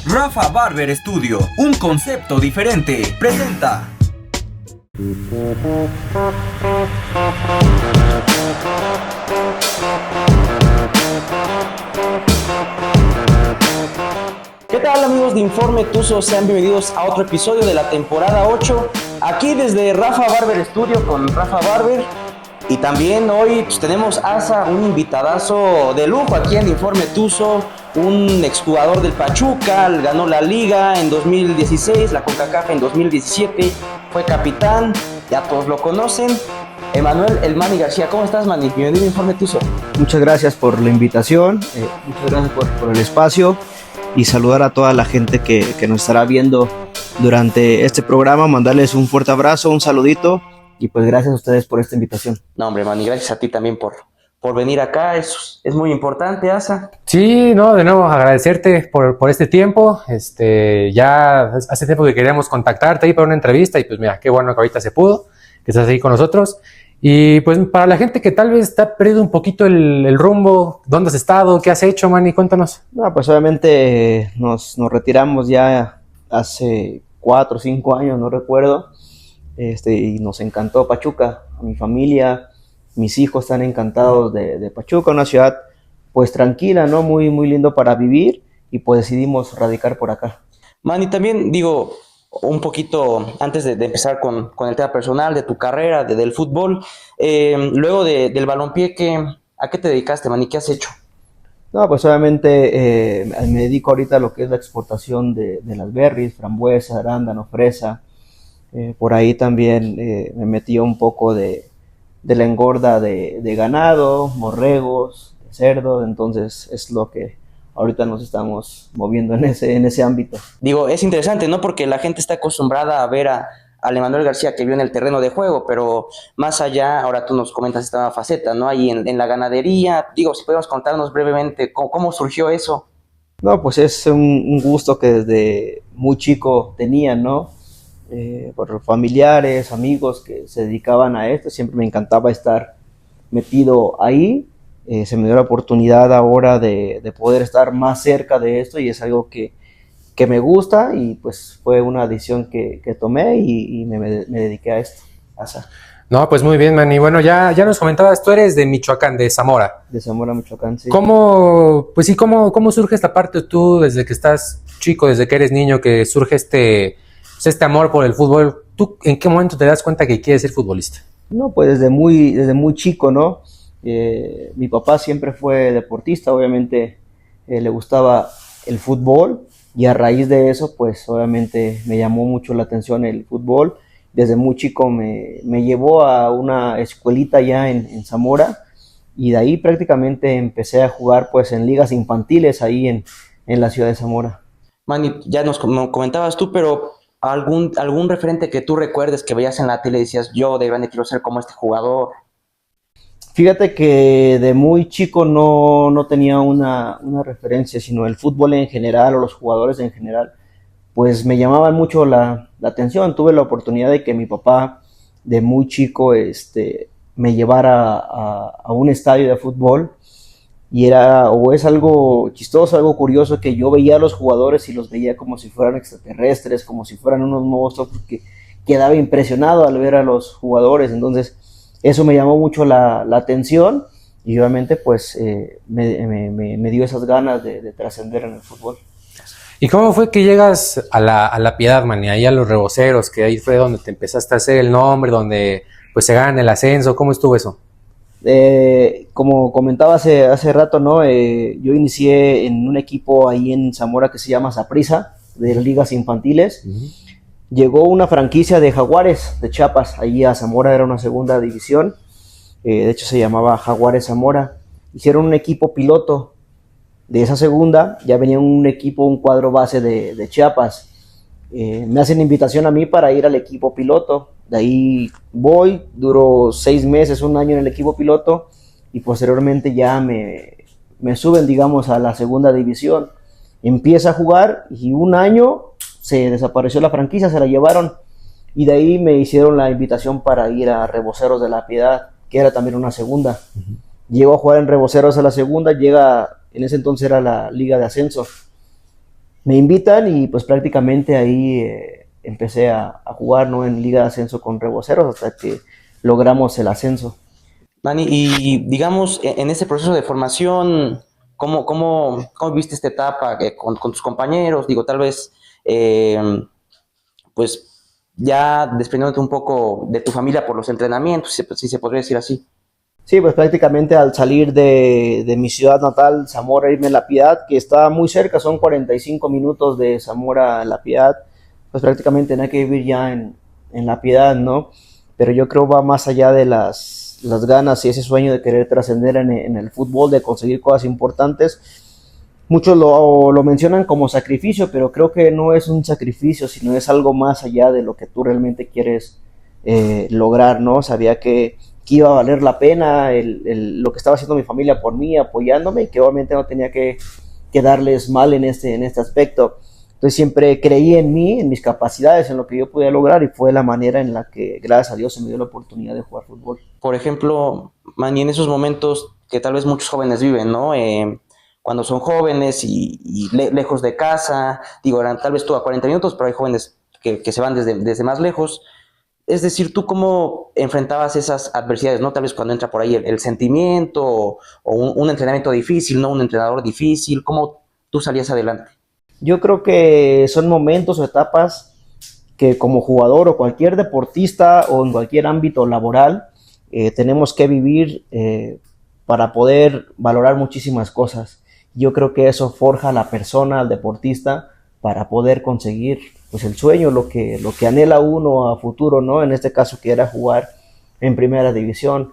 Rafa Barber Studio, un concepto diferente, presenta. ¿Qué tal, amigos de Informe Tuzo? Sean bienvenidos a otro episodio de la temporada 8, aquí desde Rafa Barber Studio con Rafa Barber. Y también hoy tenemos un invitadazo de lujo aquí en Informe Tuzo, un exjugador del Pachuca, ganó la Liga en 2016, la CONCACAF en 2017, fue capitán, ya todos lo conocen. Emanuel El Manny García, ¿cómo estás, Manny? Bienvenido a Informe Tuzo. Muchas gracias por la invitación, muchas gracias por el espacio y saludar a toda la gente que nos estará viendo durante este programa, mandarles un fuerte abrazo, un saludito. Y pues gracias a ustedes por esta invitación. No, hombre, Manny, gracias a ti también por venir acá. Es muy importante, Asa. Sí, no, de nuevo agradecerte por este tiempo. Ya hace tiempo que queríamos contactarte ahí para una entrevista y pues mira, qué bueno que ahorita se pudo, que estás ahí con nosotros. Y pues para la gente que tal vez te ha perdido un poquito el rumbo, ¿dónde has estado? ¿Qué has hecho, Manny? Cuéntanos. No, pues obviamente nos retiramos ya hace 4 o 5 años, no recuerdo. Y nos encantó Pachuca, a mi familia, mis hijos están encantados de Pachuca, una ciudad pues tranquila, ¿no? Muy, muy lindo para vivir y pues decidimos radicar por acá. Manny, también digo, un poquito antes de empezar con el tema personal, de tu carrera, del fútbol, luego del balompié, ¿a qué te dedicaste, Manny? ¿Qué has hecho? No, pues obviamente me dedico ahorita a lo que es la exportación de las berries, frambuesa, arándano, fresa. Por ahí también me metí un poco de la engorda de ganado, borregos, cerdo, entonces es lo que ahorita nos estamos moviendo en ese ámbito. Digo, es interesante, ¿no? Porque la gente está acostumbrada a ver al Emanuel García que vio en el terreno de juego, pero más allá, ahora tú nos comentas esta faceta, ¿no? Ahí en la ganadería, digo, si podemos contarnos brevemente cómo surgió eso. No, pues es un gusto que desde muy chico tenía, ¿no? Por familiares, amigos que se dedicaban a esto, siempre me encantaba estar metido ahí. Se me dio la oportunidad ahora de poder estar más cerca de esto y es algo que me gusta y pues fue una decisión que tomé y me dediqué a esto. No, pues muy bien, Manny. Bueno, ya nos comentabas, tú eres de Michoacán, de Zamora. De Zamora, Michoacán, sí. ¿Cómo surge esta parte tú desde que estás chico, desde que eres niño, que surge este amor por el fútbol? ¿Tú en qué momento te das cuenta que quieres ser futbolista? No, pues desde muy chico, ¿no? Mi papá siempre fue deportista, obviamente le gustaba el fútbol y a raíz de eso, pues obviamente me llamó mucho la atención el fútbol. Desde muy chico me llevó a una escuelita ya en Zamora y de ahí prácticamente empecé a jugar pues en ligas infantiles ahí en la ciudad de Zamora. Manny, ya nos comentabas tú, pero algún referente que tú recuerdes que veías en la tele y decías, yo de grande quiero ser como este jugador. Fíjate que de muy chico no tenía una referencia, sino el fútbol en general o los jugadores en general, pues me llamaban mucho la atención. Tuve la oportunidad de que mi papá de muy chico me llevara a un estadio de fútbol y es algo chistoso, algo curioso que yo veía a los jugadores y los veía como si fueran extraterrestres, como si fueran unos monstruos, porque quedaba impresionado al ver a los jugadores. Entonces eso me llamó mucho la atención y obviamente pues me dio esas ganas de trascender en el fútbol. ¿Y cómo fue que llegas a la Piedad, Manny, ahí a los Reboceros, que ahí fue donde te empezaste a hacer el nombre, donde pues se gana el ascenso? ¿Cómo estuvo eso? Como comentaba hace rato, ¿no? Yo inicié en un equipo ahí en Zamora que se llama Saprissa, de ligas infantiles. Uh-huh. Llegó una franquicia de Jaguares de Chiapas, ahí a Zamora, era una segunda división, de hecho se llamaba Jaguares Zamora. Hicieron un equipo piloto de esa segunda, ya venía un cuadro base de Chiapas. Me hacen invitación a mí para ir al equipo piloto, de ahí voy, duro 6 meses, 1 año en el equipo piloto y posteriormente ya me suben, digamos, a la segunda división. Empieza a jugar y 1 año se desapareció la franquicia, se la llevaron y de ahí me hicieron la invitación para ir a Reboceros de la Piedad, que era también una segunda. Uh-huh. Llego a jugar en Reboceros a la segunda, en ese entonces era la Liga de Ascenso. me invitan y pues prácticamente ahí empecé a jugar, ¿no? En Liga de Ascenso con Reboceros hasta que logramos el ascenso. Manny, y digamos, en ese proceso de formación, ¿cómo viste esta etapa con tus compañeros? Digo, tal vez, pues ya desprendiéndote un poco de tu familia por los entrenamientos, si se podría decir así. Sí, pues prácticamente al salir de mi ciudad natal, Zamora, irme a La Piedad, que está muy cerca, son 45 minutos de Zamora a La Piedad, pues prácticamente no hay que vivir ya en La Piedad, ¿no? Pero yo creo va más allá de las ganas y ese sueño de querer trascender en el fútbol, de conseguir cosas importantes. Muchos lo mencionan como sacrificio, pero creo que no es un sacrificio, sino es algo más allá de lo que tú realmente quieres lograr, ¿no? Sabía que iba a valer la pena lo que estaba haciendo mi familia por mí, apoyándome, y que obviamente no tenía que darles mal en este aspecto. Entonces siempre creí en mí, en mis capacidades, en lo que yo podía lograr, y fue la manera en la que, gracias a Dios, se me dio la oportunidad de jugar fútbol. Por ejemplo, Manny, en esos momentos que tal vez muchos jóvenes viven, ¿no? Cuando son jóvenes y lejos de casa, digo, eran tal vez tú a 40 minutos, pero hay jóvenes que se van desde más lejos. Es decir, ¿tú cómo enfrentabas esas adversidades, no? Tal vez cuando entra por ahí el sentimiento o un entrenamiento difícil, ¿no? Un entrenador difícil, ¿cómo tú salías adelante? Yo creo que son momentos o etapas que como jugador o cualquier deportista o en cualquier ámbito laboral tenemos que vivir para poder valorar muchísimas cosas. Yo creo que eso forja a la persona, al deportista, para poder conseguir pues el sueño, lo que anhela uno a futuro, ¿no? En este caso que era jugar en primera división.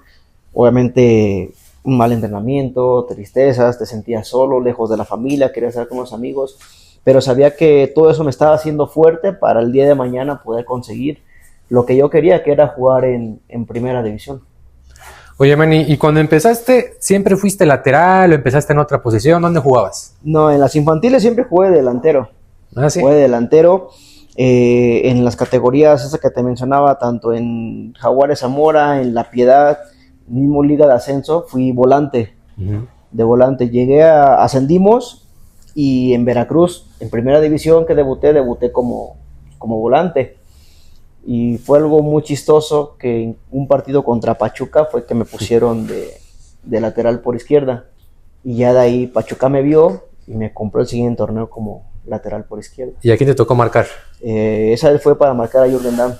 Obviamente un mal entrenamiento, tristezas, te sentías solo, lejos de la familia, querías estar con los amigos, pero sabía que todo eso me estaba haciendo fuerte para el día de mañana poder conseguir lo que yo quería, que era jugar en primera división. Oye, Manny, ¿y cuando empezaste, siempre fuiste lateral o empezaste en otra posición? ¿Dónde jugabas? No, en las infantiles siempre jugué delantero. Ah, sí. Jugué delantero en las categorías esas que te mencionaba, tanto en Jaguares Zamora, en La Piedad, mismo Liga de Ascenso, fui volante. De volante. Ascendimos, y en Veracruz, en primera división que debuté como volante. Y fue algo muy chistoso que en un partido contra Pachuca fue que me pusieron de lateral por izquierda. Y ya de ahí Pachuca me vio y me compró el siguiente torneo como lateral por izquierda. ¿Y a quién te tocó marcar? Esa fue para marcar a Jürgen Damm.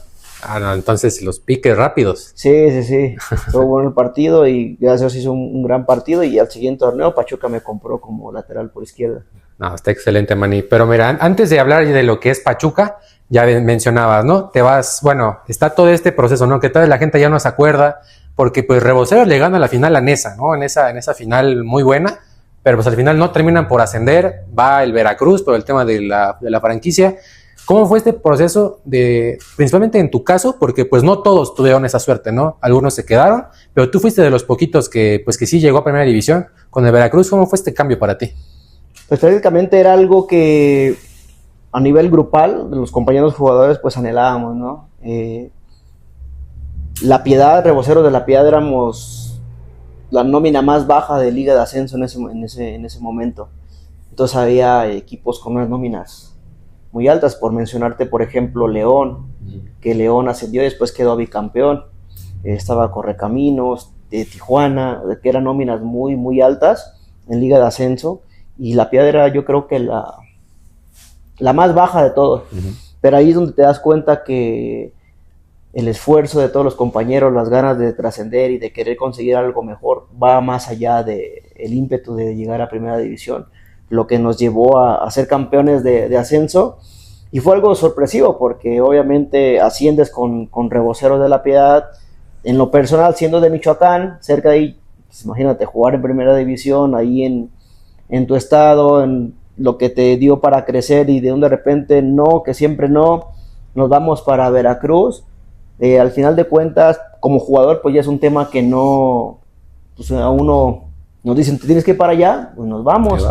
Ah, no, entonces los piques rápidos. Sí. Estuvo bueno el partido y gracias a Dios hizo un gran partido, y al siguiente torneo Pachuca me compró como lateral por izquierda. No, está excelente, Manny. Pero mira, antes de hablar de lo que es Pachuca, ya mencionabas, ¿no? Te vas, bueno, está todo este proceso, ¿no? Que tal vez la gente ya no se acuerda, porque pues Reboceros le gana la final a Nesa, ¿no? En esa final muy buena, pero pues al final no terminan por ascender, va el Veracruz por el tema de la franquicia. ¿Cómo fue este proceso principalmente en tu caso? Porque pues no todos tuvieron esa suerte, ¿no? Algunos se quedaron, pero tú fuiste de los poquitos que sí llegó a primera división. Con el Veracruz, ¿cómo fue este cambio para ti? Pues prácticamente era algo que a nivel grupal, los compañeros jugadores, pues anhelábamos, ¿no? La Piedad, Reboceros de La Piedad, éramos la nómina más baja de Liga de Ascenso en ese momento. Entonces había equipos con unas nóminas muy altas, por mencionarte, por ejemplo, León, que León ascendió y después quedó bicampeón. Estaba Correcaminos, de Tijuana, que eran nóminas muy, muy altas en Liga de Ascenso. Y La Piedad era, yo creo que la más baja de todos. Pero ahí es donde te das cuenta que el esfuerzo de todos los compañeros, las ganas de trascender y de querer conseguir algo mejor, va más allá del ímpetu de llegar a primera división, lo que nos llevó a ser campeones de ascenso. Y fue algo sorpresivo, porque obviamente asciendes con Reboceros de La Piedad. En lo personal, siendo de Michoacán, cerca de ahí, pues imagínate, jugar en primera división, ahí en tu estado, en lo que te dio para crecer, y de repente no, que siempre no, nos vamos para Veracruz. Al final de cuentas, como jugador, pues ya es un tema que no, pues a uno nos dicen, ¿te tienes que ir para allá? Pues nos vamos,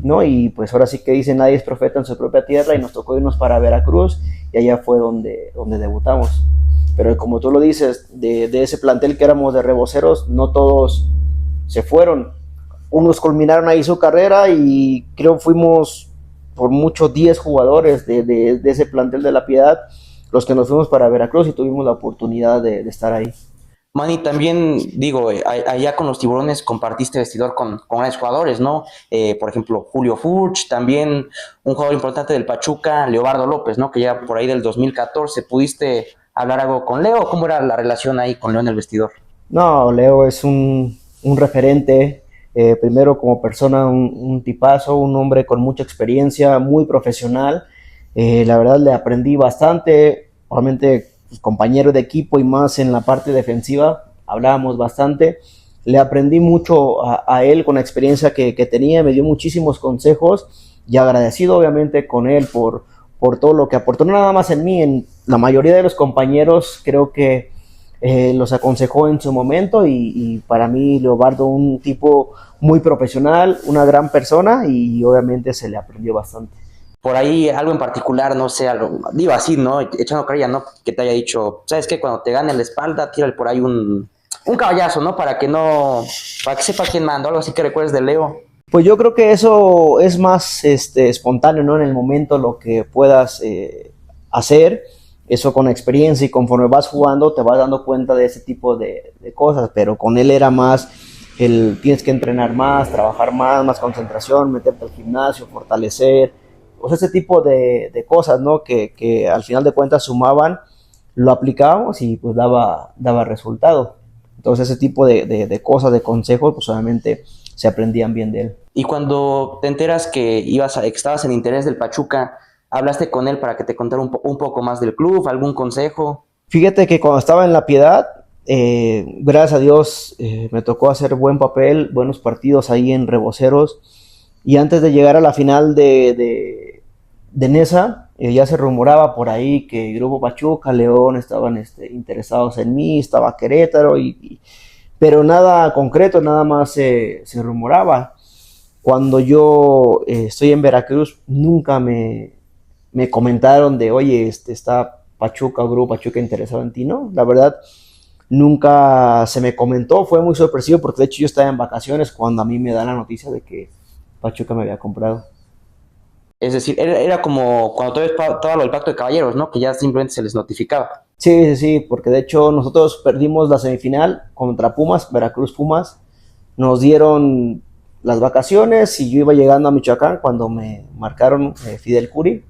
¿no? Y pues ahora sí que dicen, nadie es profeta en su propia tierra, y nos tocó irnos para Veracruz, y allá fue donde debutamos. Pero como tú lo dices, de ese plantel que éramos de Reboceros, no todos se fueron. Unos culminaron ahí su carrera, y creo fuimos por mucho 10 jugadores de ese plantel de La Piedad, los que nos fuimos para Veracruz y tuvimos la oportunidad de estar ahí. Manny, también digo, allá con los Tiburones compartiste vestidor con grandes jugadores, ¿no? Por ejemplo, Julio Furch, también un jugador importante del Pachuca, Leobardo López, ¿no? Que ya por ahí del 2014, ¿pudiste hablar algo con Leo? ¿Cómo era la relación ahí con Leo en el vestidor? No, Leo es un referente, primero como persona, un tipazo, un hombre con mucha experiencia, muy profesional. La verdad le aprendí bastante, obviamente pues, compañero de equipo y más en la parte defensiva, hablábamos bastante. Le aprendí mucho a él con la experiencia que tenía, me dio muchísimos consejos y agradecido obviamente con él por todo lo que aportó, no nada más en mí, en la mayoría de los compañeros creo que los aconsejó en su momento y para mí Leobardo un tipo muy profesional, una gran persona y obviamente se le aprendió bastante. Por ahí algo en particular, no sé, digo así, ¿no? Echando carrilla, ¿no? Que te haya dicho, ¿sabes qué? Cuando te gane la espalda, tírale por ahí un caballazo, ¿no? Para que sepa quién manda, algo así que recuerdes de Leo. Pues yo creo que eso es más espontáneo, ¿no? En el momento lo que puedas hacer, eso con experiencia y conforme vas jugando te vas dando cuenta de ese tipo de cosas, pero con él era más tienes que entrenar más, trabajar más concentración, meterte al gimnasio, fortalecer, o sea, ese tipo de cosas, ¿no? Que al final de cuentas sumaban, lo aplicábamos y pues daba resultado. Entonces ese tipo de cosas, de consejos, pues obviamente se aprendían bien de él. Y cuando te enteras que estabas en interés del Pachuca, ¿hablaste con él para que te contara un poco más del club, algún consejo? Fíjate que cuando estaba en La Piedad, gracias a Dios me tocó hacer buen papel, buenos partidos ahí en Reboceros, y antes de llegar a la final de Nesa, ya se rumoraba por ahí que el Grupo Pachuca, León estaban interesados en mí, estaba Querétaro, pero nada concreto, nada más se rumoraba. Cuando yo estoy en Veracruz, nunca me comentaron de, oye, está Pachuca o Grupo Pachuca interesado en ti, ¿no? La verdad, nunca se me comentó, fue muy sorpresivo porque de hecho yo estaba en vacaciones cuando a mí me dan la noticia de que Pachuca me había comprado. Es decir, era como cuando todavía estaba lo del Pacto de Caballeros, ¿no? Que ya simplemente se les notificaba. Sí, porque de hecho nosotros perdimos la semifinal contra Pumas, Veracruz Pumas, nos dieron las vacaciones y yo iba llegando a Michoacán cuando me marcaron Fidel Curi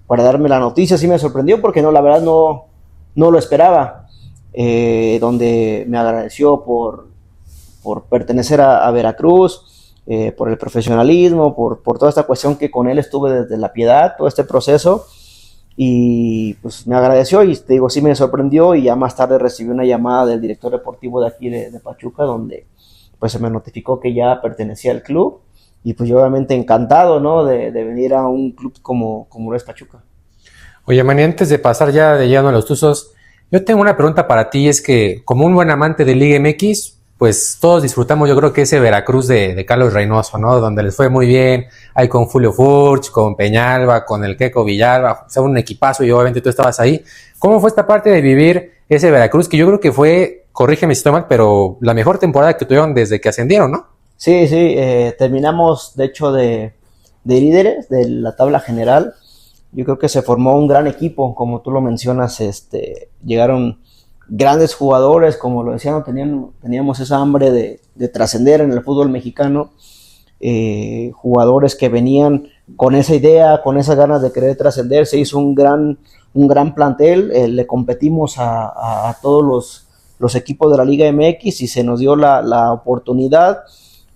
para darme la noticia. Sí me sorprendió porque no, la verdad no lo esperaba, donde me agradeció por pertenecer a Veracruz, por el profesionalismo, por toda esta cuestión que con él estuve desde La Piedad, todo este proceso, y pues me agradeció y te digo, sí me sorprendió y ya más tarde recibí una llamada del director deportivo de aquí de Pachuca donde pues se me notificó que ya pertenecía al club y pues yo obviamente encantado, ¿no? de venir a un club como lo es Pachuca. Oye, Manny, antes de pasar ya de lleno a los Tuzos, yo tengo una pregunta para ti, es que como un buen amante de Liga MX, pues todos disfrutamos, yo creo que ese Veracruz de Carlos Reynoso, ¿no? Donde les fue muy bien, ahí con Julio Furch, con Peñalba, con el Queco Villalba, o sea, un equipazo y obviamente tú estabas ahí. ¿Cómo fue esta parte de vivir ese Veracruz? Que yo creo que fue, corrígeme si estoy mal, pero la mejor temporada que tuvieron desde que ascendieron, ¿no? Sí, terminamos de hecho de líderes de la tabla general. Yo creo que se formó un gran equipo, como tú lo mencionas, llegaron grandes jugadores, como lo decían, teníamos esa hambre de trascender en el fútbol mexicano, jugadores que venían con esa idea, con esas ganas de querer trascender, se hizo un gran plantel, le competimos a todos los equipos de la Liga MX y se nos dio la oportunidad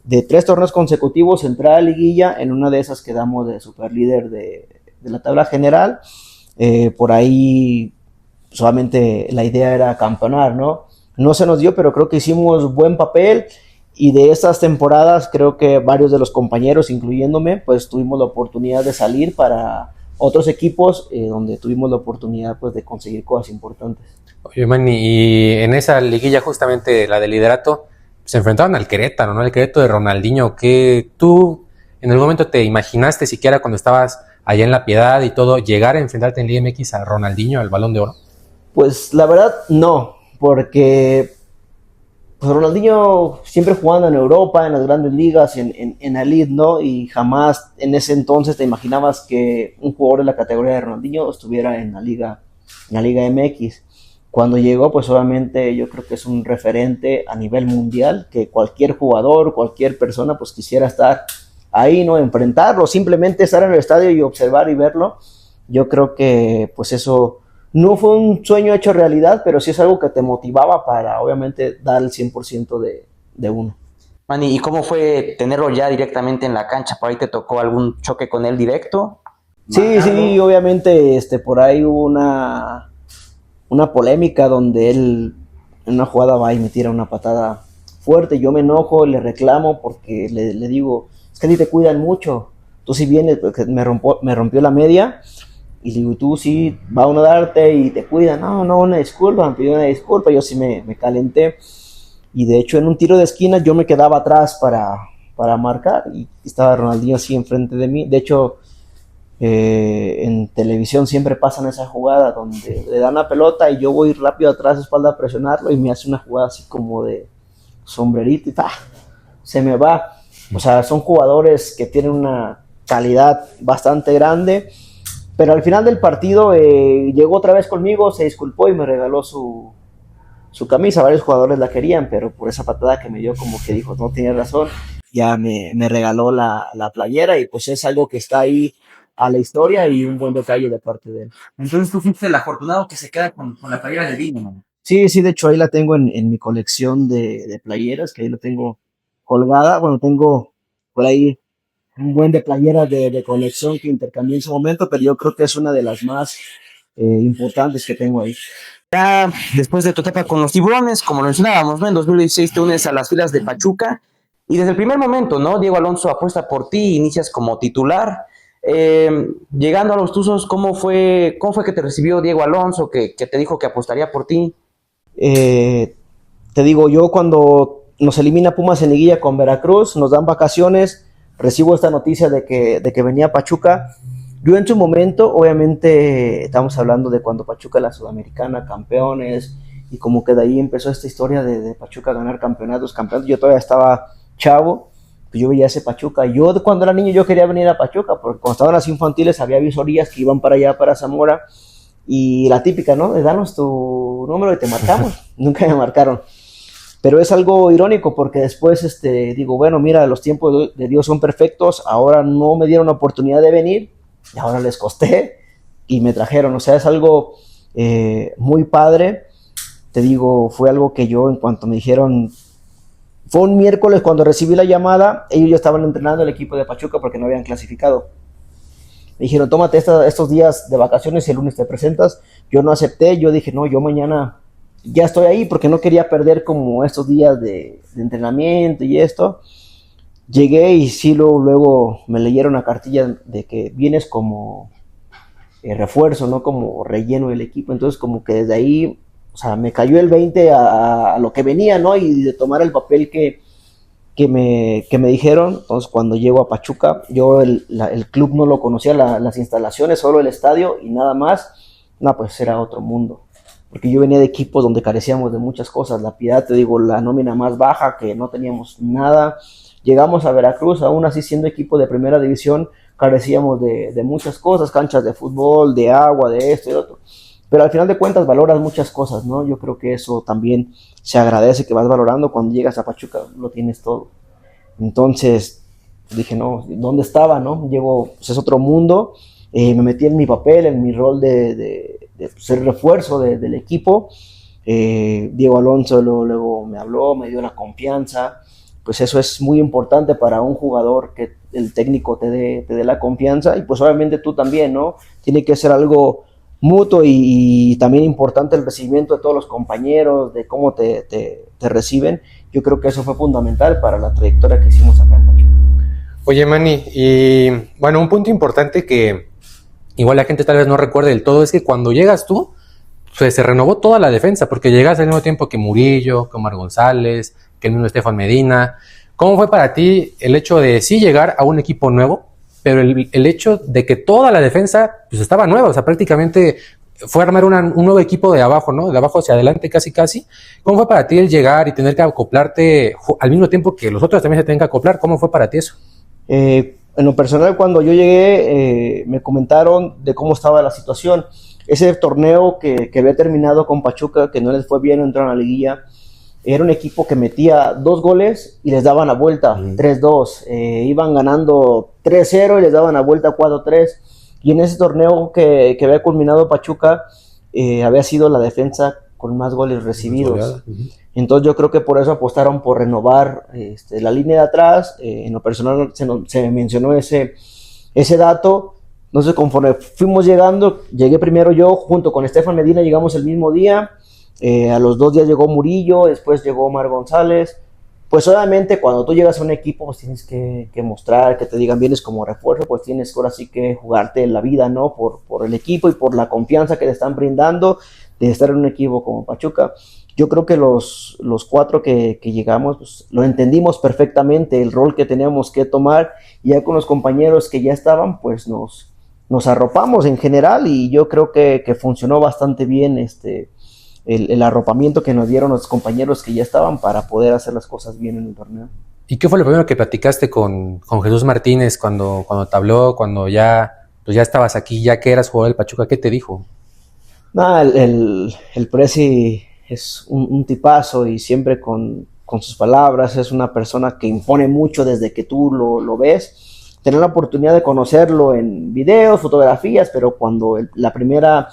de 3 torneos consecutivos entrar a liguilla, en una de esas quedamos de superlíder de la tabla general, por ahí solamente la idea era campeonar, ¿no? No se nos dio, pero creo que hicimos buen papel y de estas temporadas creo que varios de los compañeros, incluyéndome, pues tuvimos la oportunidad de salir para otros equipos donde tuvimos la oportunidad pues de conseguir cosas importantes. Oye, Manny, y en esa liguilla justamente la de liderato, se enfrentaron al Querétaro, ¿no? El Querétaro de Ronaldinho, que tú en algún momento te imaginaste siquiera cuando estabas allá en La Piedad y todo, llegar a enfrentarte en Liga MX a Ronaldinho, al Balón de Oro. Pues la verdad no, porque pues Ronaldinho siempre jugando en Europa, en las grandes ligas, en la elite, ¿no? Y jamás en ese entonces te imaginabas que un jugador de la categoría de Ronaldinho estuviera en la Liga MX. Cuando llegó, pues obviamente yo creo que es un referente a nivel mundial, que cualquier jugador, cualquier persona, pues quisiera estar ahí, ¿no? Enfrentarlo, simplemente estar en el estadio y observar y verlo. Yo creo que pues eso no fue un sueño hecho realidad, pero sí es algo que te motivaba para obviamente dar el 100% de uno. Manny, ¿y cómo fue tenerlo ya directamente en la cancha? ¿Por ahí te tocó algún choque con él directo? Sí, sí, obviamente por ahí hubo una polémica donde él en una jugada va y me tira una patada fuerte. Yo me enojo, le reclamo porque le digo, es que a ti te cuidan mucho. Tú si vienes, porque me rompió la media. Y le digo, tú sí, va uno a darte y te cuidan. No, una disculpa, me pidió una disculpa. Yo sí me calenté. Y de hecho en un tiro de esquina yo me quedaba atrás para marcar. Y estaba Ronaldinho así enfrente de mí. De hecho, en televisión siempre pasan esa jugada donde le dan la pelota y yo voy rápido atrás, espalda a presionarlo. Y me hace una jugada así como de sombrerito y se me va. O sea, son jugadores que tienen una calidad bastante grande. Pero al final del partido llegó otra vez conmigo, se disculpó y me regaló su camisa. Varios jugadores la querían, pero por esa patada que me dio como que dijo, no tiene razón. Ya me regaló la playera y pues es algo que está ahí a la historia y un buen detalle de parte de él. Entonces tú fuiste el afortunado que se queda con la playera de Vino, ¿no? Sí, de hecho ahí la tengo en mi colección de playeras, que ahí la tengo colgada. Bueno, tengo por ahí un buen de playeras de colección que intercambié en su momento, pero yo creo que es una de las más importantes que tengo ahí. Ya después de tu etapa con los Tiburones, como lo mencionábamos, ¿no? En 2016 te unes a las filas de Pachuca y desde el primer momento, ¿no? Diego Alonso apuesta por ti, inicias como titular. Llegando a los Tuzos, ¿cómo fue que te recibió Diego Alonso, que te dijo que apostaría por ti? Te digo, yo cuando nos elimina Pumas en liguilla con Veracruz, nos dan vacaciones, recibo esta noticia de que venía Pachuca. Yo en su momento, obviamente, estamos hablando de cuando Pachuca la Sudamericana, campeones, y como que de ahí empezó esta historia de Pachuca ganar campeonatos. Yo todavía estaba chavo, pues yo veía ese Pachuca. Yo cuando era niño yo quería venir a Pachuca, porque cuando estaban las infantiles había visorías que iban para allá, para Zamora, y la típica, ¿no? De danos tu número y te marcamos. Nunca me marcaron. Pero es algo irónico porque después digo, bueno, mira, los tiempos de Dios son perfectos, ahora no me dieron la oportunidad de venir, y ahora les costé y me trajeron. O sea, es algo muy padre. Te digo, fue algo que yo, en cuanto me dijeron, fue un miércoles cuando recibí la llamada, ellos ya estaban entrenando el equipo de Pachuca porque no habían clasificado. Me dijeron, tómate estos días de vacaciones y el lunes te presentas. Yo no acepté, yo dije, no, yo mañana ya estoy ahí porque no quería perder como estos días de entrenamiento y esto. Llegué y sí, luego me leyeron una cartilla de que vienes como refuerzo, no como relleno del equipo. Entonces como que desde ahí, o sea, me cayó el 20 a lo que venía, ¿no? Y de tomar el papel que me dijeron. Entonces cuando llego a Pachuca, yo el club no lo conocía, las instalaciones, solo el estadio y nada más. No, pues era otro mundo. Porque yo venía de equipos donde carecíamos de muchas cosas. La Piedad, te digo, la nómina más baja, que no teníamos nada. Llegamos a Veracruz, aún así siendo equipo de primera división, carecíamos de muchas cosas, canchas de fútbol, de agua, de esto y de otro. Pero al final de cuentas valoras muchas cosas, ¿no? Yo creo que eso también se agradece, que vas valorando. Cuando llegas a Pachuca lo tienes todo. Entonces dije, no, ¿dónde estaba, no? Llego, pues es otro mundo. Me metí en mi papel, en mi rol de ser refuerzo del equipo. Diego Alonso luego me habló, me dio la confianza. Pues eso es muy importante para un jugador, que el técnico te dé la confianza, y pues obviamente tú también, ¿no? Tiene que ser algo mutuo y también importante el recibimiento de todos los compañeros, de cómo te reciben. Yo creo que eso fue fundamental para la trayectoria que hicimos acá en Pachuca. Oye, Manny, y bueno, un punto importante que igual la gente tal vez no recuerde del todo es que cuando llegas tú, pues se renovó toda la defensa, porque llegas al mismo tiempo que Murillo, que Omar González, que el mismo Estefan Medina. ¿Cómo fue para ti el hecho de sí llegar a un equipo nuevo, pero el hecho de que toda la defensa pues estaba nueva? O sea, prácticamente fue armar un nuevo equipo de abajo, ¿no? De abajo hacia adelante, casi, casi. ¿Cómo fue para ti el llegar y tener que acoplarte al mismo tiempo que los otros también se tienen que acoplar? ¿Cómo fue para ti eso? En lo personal, cuando yo llegué, me comentaron de cómo estaba la situación. Ese torneo que había terminado con Pachuca, que no les fue bien, entraron a la liguilla, era un equipo que metía 2 goles y les daban la vuelta, 3-2. Iban ganando 3-0 y les daban la vuelta 4-3. Y en ese torneo que había culminado Pachuca, había sido la defensa con más goles recibidos. Entonces yo creo que por eso apostaron por renovar la línea de atrás. En lo personal se mencionó ese dato. Entonces conforme fuimos llegando, llegué primero yo junto con Estefan Medina, llegamos el mismo día. A los 2 días llegó Murillo, después llegó Omar González. Pues obviamente cuando tú llegas a un equipo, pues tienes que mostrar, que te digan vienes como refuerzo, pues tienes ahora sí que jugarte la vida, ¿no? Por el equipo y por la confianza que te están brindando de estar en un equipo como Pachuca. Yo creo que los 4 que llegamos, pues, lo entendimos perfectamente, el rol que teníamos que tomar, y ya con los compañeros que ya estaban, pues nos arropamos en general, y yo creo que funcionó bastante bien el arropamiento que nos dieron los compañeros que ya estaban para poder hacer las cosas bien en el torneo. ¿Y qué fue lo primero que platicaste con Jesús Martínez cuando te habló, cuando ya estabas aquí, ya que eras jugador del Pachuca? ¿Qué te dijo? Nada, el Presi es un tipazo, y siempre con sus palabras. Es una persona que impone mucho desde que tú lo ves. Tener la oportunidad de conocerlo en videos, fotografías, pero cuando la primera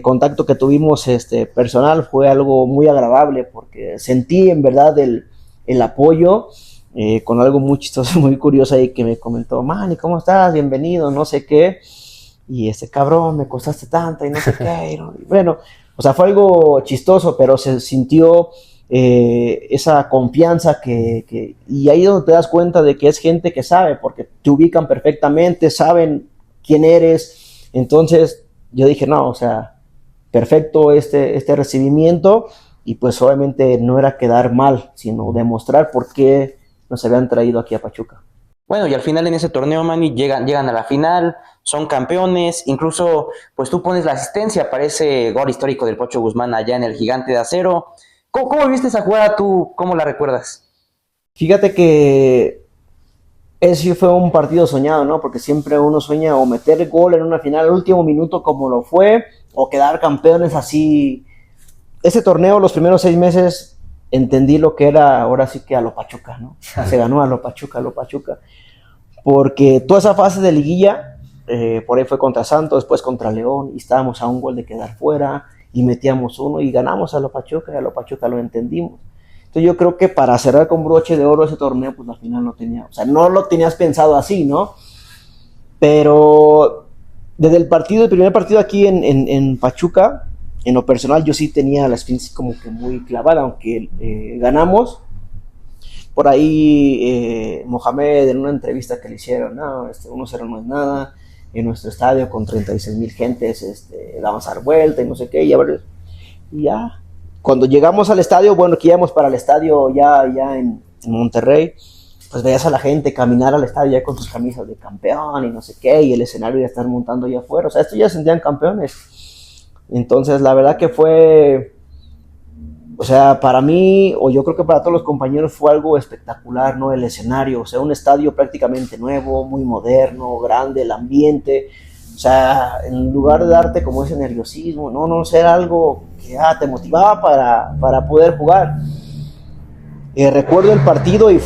contacto que tuvimos personal fue algo muy agradable, porque sentí en verdad el apoyo, con algo muy chistoso, muy curioso ahí, que me comentó: Manny, ¿cómo estás? Bienvenido, no sé qué, y cabrón, me costaste tanto y no sé qué. Y bueno, o sea, fue algo chistoso, pero se sintió esa confianza y ahí es donde te das cuenta de que es gente que sabe, porque te ubican perfectamente, saben quién eres. Entonces yo dije, no, o sea, perfecto este recibimiento, y pues obviamente no era quedar mal, sino demostrar por qué nos habían traído aquí a Pachuca. Bueno, y al final en ese torneo, Manny, llegan a la final, son campeones, incluso pues tú pones la asistencia para ese gol histórico del Pocho Guzmán allá en el Gigante de Acero. ¿Cómo viste esa jugada tú? ¿Cómo la recuerdas? Fíjate que ese fue un partido soñado, ¿no? Porque siempre uno sueña o meter gol en una final al último minuto, como lo fue, o quedar campeones así. Ese torneo, los primeros 6 meses, entendí lo que era ahora sí que a lo Pachuca, ¿no? Se ganó a lo Pachuca. Porque toda esa fase de liguilla, por ahí fue contra Santos, después contra León, y estábamos a un gol de quedar fuera, y metíamos uno, y ganamos a lo Pachuca, y a lo Pachuca lo entendimos. Entonces yo creo que para cerrar con broche de oro ese torneo, pues al final no lo tenías pensado así, ¿no? Pero desde el primer partido aquí en Pachuca, en lo personal yo sí tenía la experiencia como que muy clavada, aunque ganamos. Por ahí Mohamed, en una entrevista que le hicieron, no, 1-0 no es nada, en nuestro estadio con 36,000 gentes, vamos a dar vuelta y no sé qué, y ya. Cuando llegamos al estadio, bueno, que íbamos para el estadio ya en Monterrey, pues veías a la gente caminar al estadio ya con sus camisas de campeón y no sé qué, y el escenario ya están montando allá afuera. O sea, estos ya se sentían campeones. Entonces, la verdad que fue, o sea, para mí, o yo creo que para todos los compañeros, fue algo espectacular, ¿no? El escenario, o sea, un estadio prácticamente nuevo, muy moderno, grande, el ambiente. O sea, en lugar de darte como ese nerviosismo, no, era algo que te motivaba para poder jugar. Recuerdo el partido y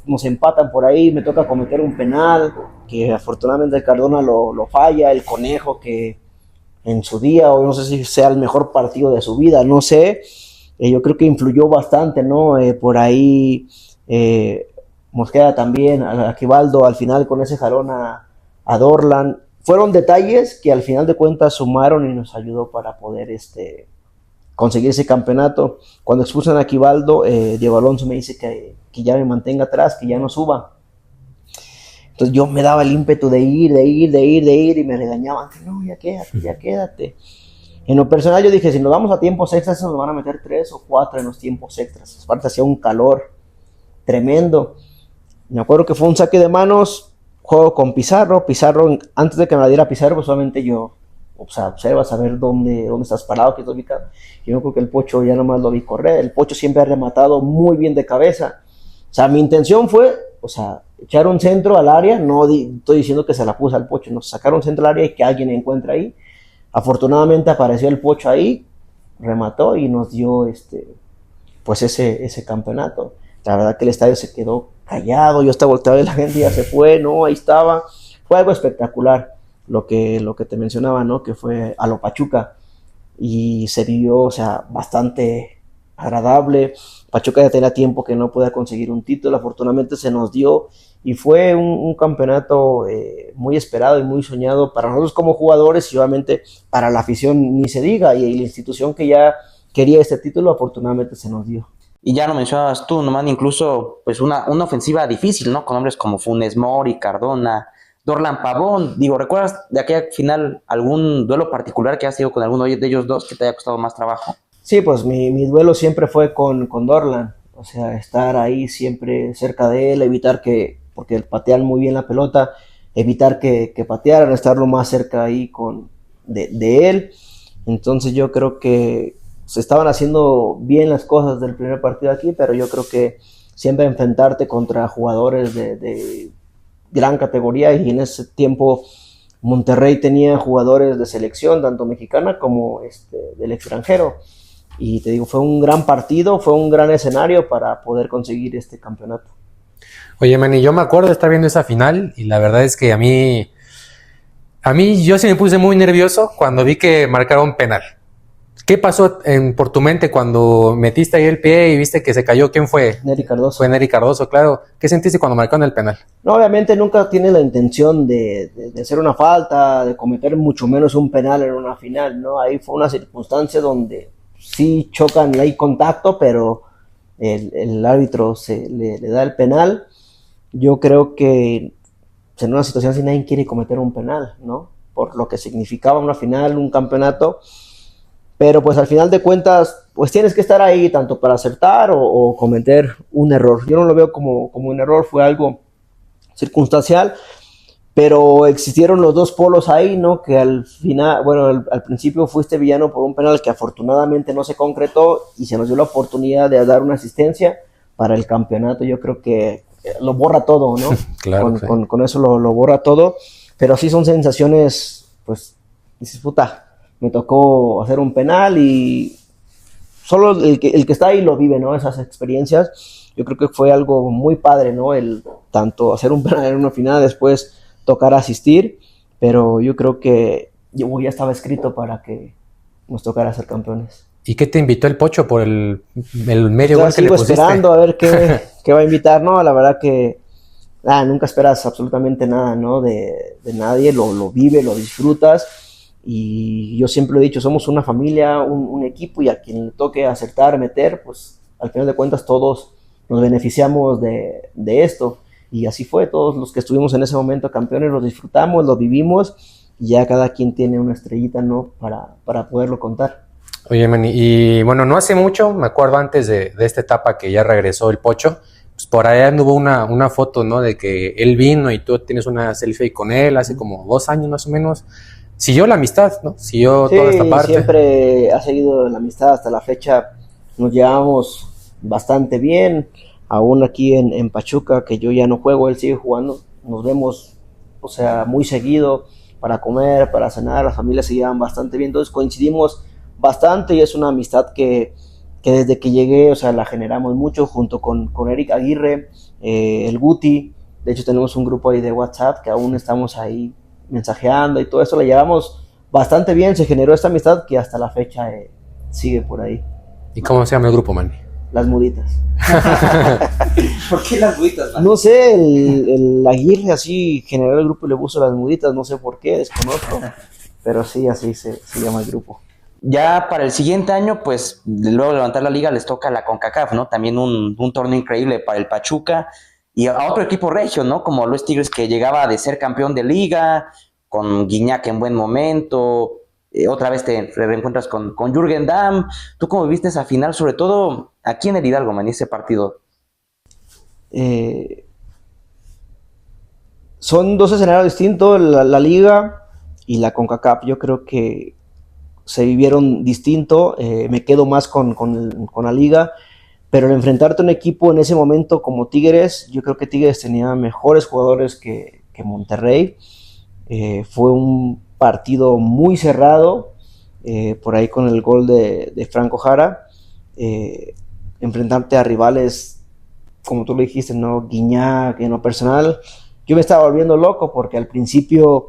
nos empatan por ahí, me toca cometer un penal, que afortunadamente el Cardona lo falla, el Conejo, que en su día, o no sé si sea el mejor partido de su vida, no sé, yo creo que influyó bastante, ¿no? Por ahí Mosquera también, a Givaldo al final con ese jalón a Dorlan. Fueron detalles que al final de cuentas sumaron y nos ayudó para poder conseguir ese campeonato. Cuando expulsan a Givaldo, Diego Alonso me dice que ya me mantenga atrás, que ya no suba. Entonces yo me daba el ímpetu de ir, y me regañaban, no, ya quédate. En lo personal yo dije, si nos vamos a tiempos extras, nos van a meter 3 o 4 en los tiempos extras. Aparte hacía un calor tremendo. Me acuerdo que fue un saque de manos, juego con Pizarro, antes de que me la diera Pizarro, pues solamente yo o sea, observas a ver dónde estás parado, qué estás ubicado. Yo creo que el Pocho ya nomás lo vi correr. El Pocho siempre ha rematado muy bien de cabeza. O sea, mi intención fue, o sea, echar un centro al área, no estoy diciendo que se la puse al Pocho, no, sacar un centro al área y que alguien encuentre ahí. Afortunadamente apareció el Pocho ahí, remató y nos dio pues ese campeonato. La verdad que el estadio se quedó callado, yo estaba volteado y la gente ya se fue, no, ahí estaba. Fue algo espectacular lo que te mencionaba, ¿no? Que fue a lo Pachuca y se vivió, o sea, bastante agradable. Pachuca ya tenía tiempo que no podía conseguir un título, afortunadamente se nos dio y fue un campeonato muy esperado y muy soñado para nosotros como jugadores y obviamente para la afición ni se diga, y la institución que ya quería este título afortunadamente se nos dio. Y ya lo mencionabas tú, nomás incluso pues una ofensiva difícil, ¿no? Con hombres como Funes Mori, Cardona, Dorlan Pavón. Digo, ¿recuerdas de aquella final algún duelo particular que has tenido con alguno de ellos dos que te haya costado más trabajo? Sí, pues mi duelo siempre fue con Dorlan, o sea, estar ahí siempre cerca de él, evitar porque patean muy bien la pelota, evitar que patearan, estar lo más cerca ahí de él. Entonces yo creo que se estaban haciendo bien las cosas del primer partido aquí, pero yo creo que siempre enfrentarte contra jugadores de gran categoría, y en ese tiempo Monterrey tenía jugadores de selección, tanto mexicana como del extranjero. Y te digo, fue un gran partido, fue un gran escenario para poder conseguir este campeonato. Oye, Manny, yo me acuerdo de estar viendo esa final y la verdad es que a mí yo sí me puse muy nervioso cuando vi que marcaron penal. ¿Qué pasó por tu mente cuando metiste ahí el pie y viste que se cayó? ¿Quién fue? Nery Cardoso. Fue Nery Cardoso, claro. ¿Qué sentiste cuando marcaron el penal? No, obviamente nunca tiene la intención de hacer una falta, de cometer mucho menos un penal en una final, ¿no? Ahí fue una circunstancia donde sí chocan, hay contacto, pero el árbitro le da el penal. Yo creo que en una situación así nadie quiere cometer un penal, ¿no? Por lo que significaba una final, un campeonato. Pero pues al final de cuentas, pues tienes que estar ahí tanto para acertar o cometer un error. Yo no lo veo como un error, fue algo circunstancial, pero existieron los dos polos ahí, ¿no? Que al final, bueno, al principio fuiste villano por un penal que afortunadamente no se concretó y se nos dio la oportunidad de dar una asistencia para el campeonato. Yo creo que lo borra todo, ¿no? Claro, sí. Con eso lo borra todo, pero sí son sensaciones, pues, dices, puta, me tocó hacer un penal y solo el que está ahí lo vive, ¿no? Esas experiencias. Yo creo que fue algo muy padre, ¿no? El tanto hacer un penal en una final, después tocar asistir, pero yo creo que ya estaba escrito para que nos tocara ser campeones. ¿Y qué te invitó el Pocho por el medio gol que le Sigo pusiste? esperando a ver qué va a invitar, ¿no? La verdad que nunca esperas absolutamente nada, ¿no? De nadie, lo vive, lo disfrutas. Y yo siempre lo he dicho, somos una familia, un equipo, y a quien le toque acertar, meter, pues al final de cuentas todos nos beneficiamos de esto. Y así fue, todos los que estuvimos en ese momento campeones lo disfrutamos, lo vivimos, y ya cada quien tiene una estrellita, ¿no? Para poderlo contar. Oye, Manny, y bueno, no hace mucho, me acuerdo antes de esta etapa que ya regresó el Pocho, pues por allá anduvo una foto, ¿no? De que él vino y tú tienes una selfie con él hace como 2 años más o menos. Siguió la amistad, ¿no? Siguió toda esta parte. Siempre ha seguido la amistad hasta la fecha. Nos llevamos bastante bien. Aún aquí en Pachuca, que yo ya no juego, él sigue jugando. Nos vemos, o sea, muy seguido para comer, para cenar. Las familias se llevan bastante bien. Entonces coincidimos bastante y es una amistad que desde que llegué, o sea, la generamos mucho junto con Eric Aguirre, el Guti. De hecho, tenemos un grupo ahí de WhatsApp que aún estamos ahí mensajeando y todo eso, la llevamos bastante bien, se generó esta amistad que hasta la fecha sigue por ahí. ¿Y cómo se llama el grupo, Manny? Las Muditas. ¿Por qué Las Muditas, man? No sé, el Aguirre así generó el grupo y le puso Las Muditas, no sé por qué, desconozco, pero sí, así se llama el grupo. Ya para el siguiente año, pues luego de levantar la liga les toca la CONCACAF, ¿no? También un torneo increíble para el Pachuca y a otro equipo regio, ¿no? Como los Tigres, que llegaba de ser campeón de liga, con Guiñac en buen momento, otra vez te reencuentras con Jürgen Damm. ¿Tú cómo viste esa final, sobre todo aquí en el Hidalgo, man, ese partido? Son dos escenarios distintos. La liga y la CONCACAF yo creo que se vivieron distinto. Me quedo más con la liga, pero al enfrentarte a un equipo en ese momento como Tigres, yo creo que Tigres tenía mejores jugadores que Monterrey. Fue un partido muy cerrado, por ahí con el gol de Franco Jara. Enfrentarte a rivales, como tú lo dijiste, ¿no? Guiñac, en lo personal, yo me estaba volviendo loco porque al principio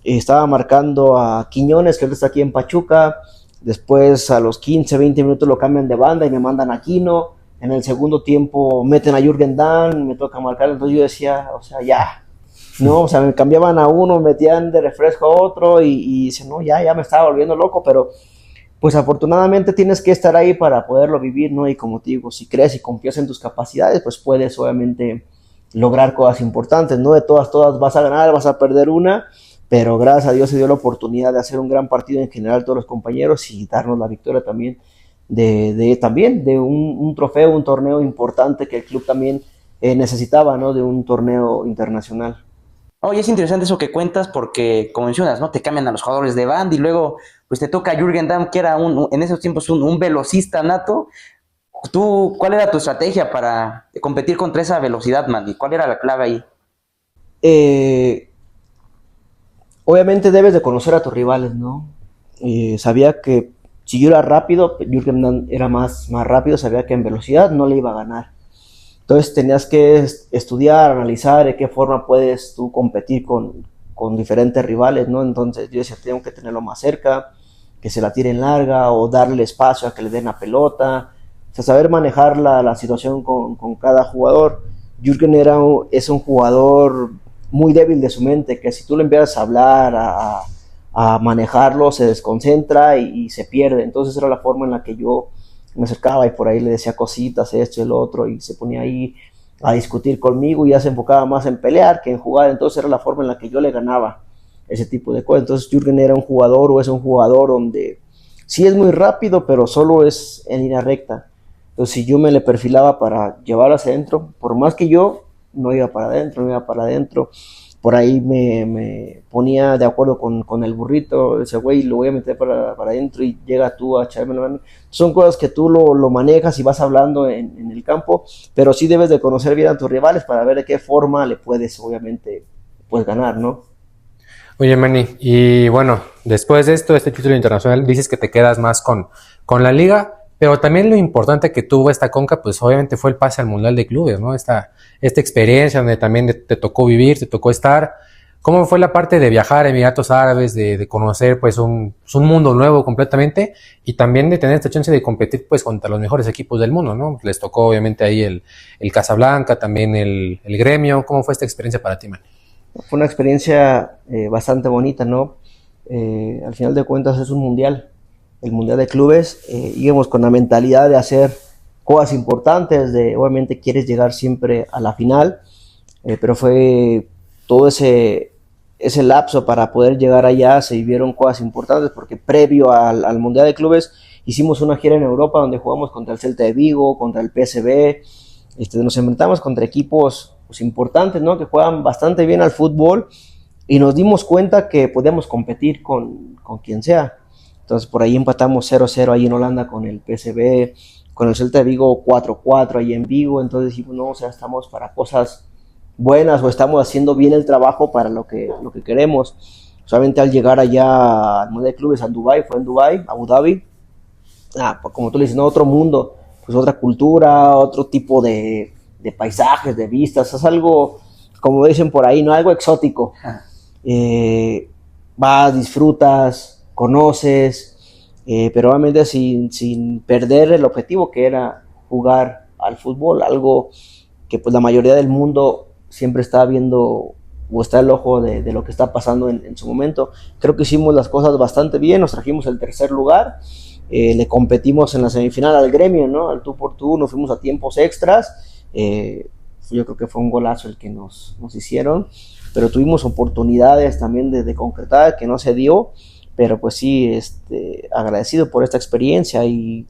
estaba marcando a Quiñones, que ahorita está aquí en Pachuca. Después a los 15, 20 minutos lo cambian de banda y me mandan a Quino. En el segundo tiempo meten a Jürgen Damm, me toca marcar. Entonces yo decía, o sea, ya, ¿no? O sea, me cambiaban a uno, metían de refresco a otro y dice, no, ya me estaba volviendo loco, pero pues afortunadamente tienes que estar ahí para poderlo vivir, ¿no? Y como te digo, si crees y confías en tus capacidades, pues puedes obviamente lograr cosas importantes, ¿no? De todas vas a ganar, vas a perder una, pero gracias a Dios se dio la oportunidad de hacer un gran partido en general todos los compañeros y darnos la victoria también de un trofeo, un torneo importante que el club también necesitaba, ¿no? De un torneo internacional. Oye, es interesante eso que cuentas porque, como mencionas, ¿no? Te cambian a los jugadores de banda y luego pues te toca a Jürgen Damm, que era en esos tiempos un velocista nato. ¿Tú, cuál era tu estrategia para competir contra esa velocidad, Mandy? ¿Cuál era la clave ahí? Eh, Obviamente debes de conocer a tus rivales, ¿no? Sabía que si yo era rápido, Jürgen Damm era más rápido, sabía que en velocidad no le iba a ganar. Entonces tenías que estudiar, analizar de qué forma puedes tú competir con diferentes rivales, ¿no? Entonces yo decía, tengo que tenerlo más cerca, que se la tiren larga o darle espacio a que le den la pelota. O sea, saber manejar la situación con cada jugador. Jürgen es un jugador muy débil de su mente, que si tú le empiezas a hablar, a manejarlo, se desconcentra y se pierde. Entonces era la forma en la que yo me acercaba y por ahí le decía cositas, esto y el otro, y se ponía ahí a discutir conmigo y ya se enfocaba más en pelear que en jugar. Entonces era la forma en la que yo le ganaba ese tipo de cosas. Entonces Jürgen era un jugador o es un jugador donde sí es muy rápido, pero solo es en línea recta. Entonces si yo me le perfilaba para llevarlo hacia adentro, por más que yo no iba para adentro, no iba para adentro, por ahí me ponía de acuerdo con el burrito, ese güey lo voy a meter para adentro y llega tú a echarme la mano. Son cosas que tú lo manejas y vas hablando en el campo, pero sí debes de conocer bien a tus rivales para ver de qué forma le puedes obviamente pues ganar, ¿no? Oye, Manny, y bueno, después de esto, este título internacional, dices que te quedas más con la liga, pero también lo importante que tuvo esta Conca, pues obviamente fue el pase al Mundial de Clubes, ¿no? Esta experiencia donde también te tocó vivir, te tocó estar. ¿Cómo fue la parte de viajar a Emiratos Árabes, de conocer pues un mundo nuevo completamente y también de tener esta chance de competir pues contra los mejores equipos del mundo, ¿no? Les tocó obviamente ahí el Casablanca, también el Gremio. ¿Cómo fue esta experiencia para ti, Manny? Fue una experiencia bastante bonita, ¿no? Al final de cuentas es un mundial, el mundial de clubes. Íbamos con la mentalidad de hacer cosas importantes, obviamente quieres llegar siempre a la final, pero fue todo ese lapso para poder llegar allá, se vivieron cosas importantes porque previo al mundial de clubes hicimos una gira en Europa donde jugamos contra el Celta de Vigo, contra el PSV. Nos enfrentamos contra equipos pues, importantes, ¿no? Que juegan bastante bien al fútbol y nos dimos cuenta que podíamos competir con quien sea. Entonces por ahí empatamos 0-0 ahí en Holanda con el PSV, con el Celta de Vigo 4-4 ahí en Vigo. Entonces dijimos, no, o sea, estamos para cosas buenas o estamos haciendo bien el trabajo para lo que queremos. Solamente al llegar allá al Mundial de Clubes, fue en Dubái, Abu Dhabi, pues como tú le dices, ¿no? Otro mundo, pues otra cultura, otro tipo de paisajes, de vistas, es algo, como dicen por ahí, ¿no? Algo exótico. Vas, disfrutas, conoces, pero obviamente sin perder el objetivo que era jugar al fútbol, algo que pues la mayoría del mundo siempre está viendo o está el ojo de lo que está pasando en su momento. Creo que hicimos las cosas bastante bien, nos trajimos el tercer lugar, le competimos en la semifinal al Gremio, ¿no? Al tú por tú, nos fuimos a tiempos extras. Yo creo que fue un golazo el que nos hicieron, pero tuvimos oportunidades también de concretar que no se dio, pero pues sí, agradecido por esta experiencia y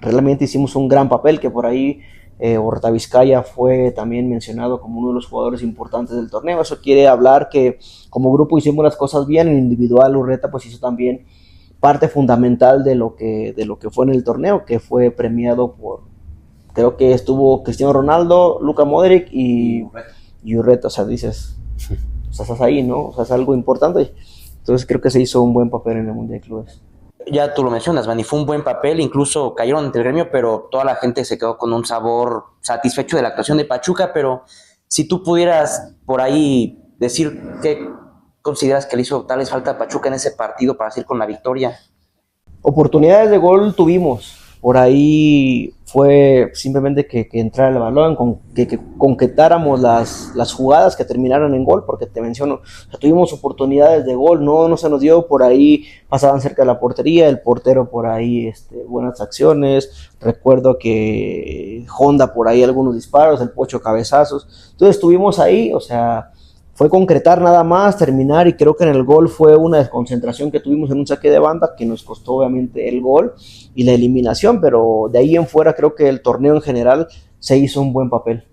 realmente hicimos un gran papel que por ahí Horta Vizcaya fue también mencionado como uno de los jugadores importantes del torneo. Eso quiere hablar que como grupo hicimos las cosas bien, en individual Urreta pues hizo también parte fundamental de lo que fue en el torneo, que fue premiado por, creo que estuvo Cristiano Ronaldo, Luka Modric y Urreta. O sea, dices, o sea, estás ahí, ¿no? O sea, es algo importante. Entonces creo que se hizo un buen papel en el Mundial de Clubes. Ya tú lo mencionas, Manny, fue un buen papel, incluso cayeron ante el Gremio, pero toda la gente se quedó con un sabor satisfecho de la actuación de Pachuca. Pero si tú pudieras por ahí decir qué consideras que le hizo tal vez falta a Pachuca en ese partido para seguir con la victoria. Oportunidades de gol tuvimos, por ahí fue simplemente que entrara el balón, que concretáramos las jugadas que terminaran en gol, porque te menciono, o sea, tuvimos oportunidades de gol, no se nos dio, por ahí pasaban cerca de la portería, el portero por ahí buenas acciones, recuerdo que Honda por ahí algunos disparos, el Pocho cabezazos, entonces estuvimos ahí, o sea, fue concretar nada más, terminar, y creo que en el gol fue una desconcentración que tuvimos en un saque de banda que nos costó obviamente el gol y la eliminación, pero de ahí en fuera creo que el torneo en general se hizo un buen papel.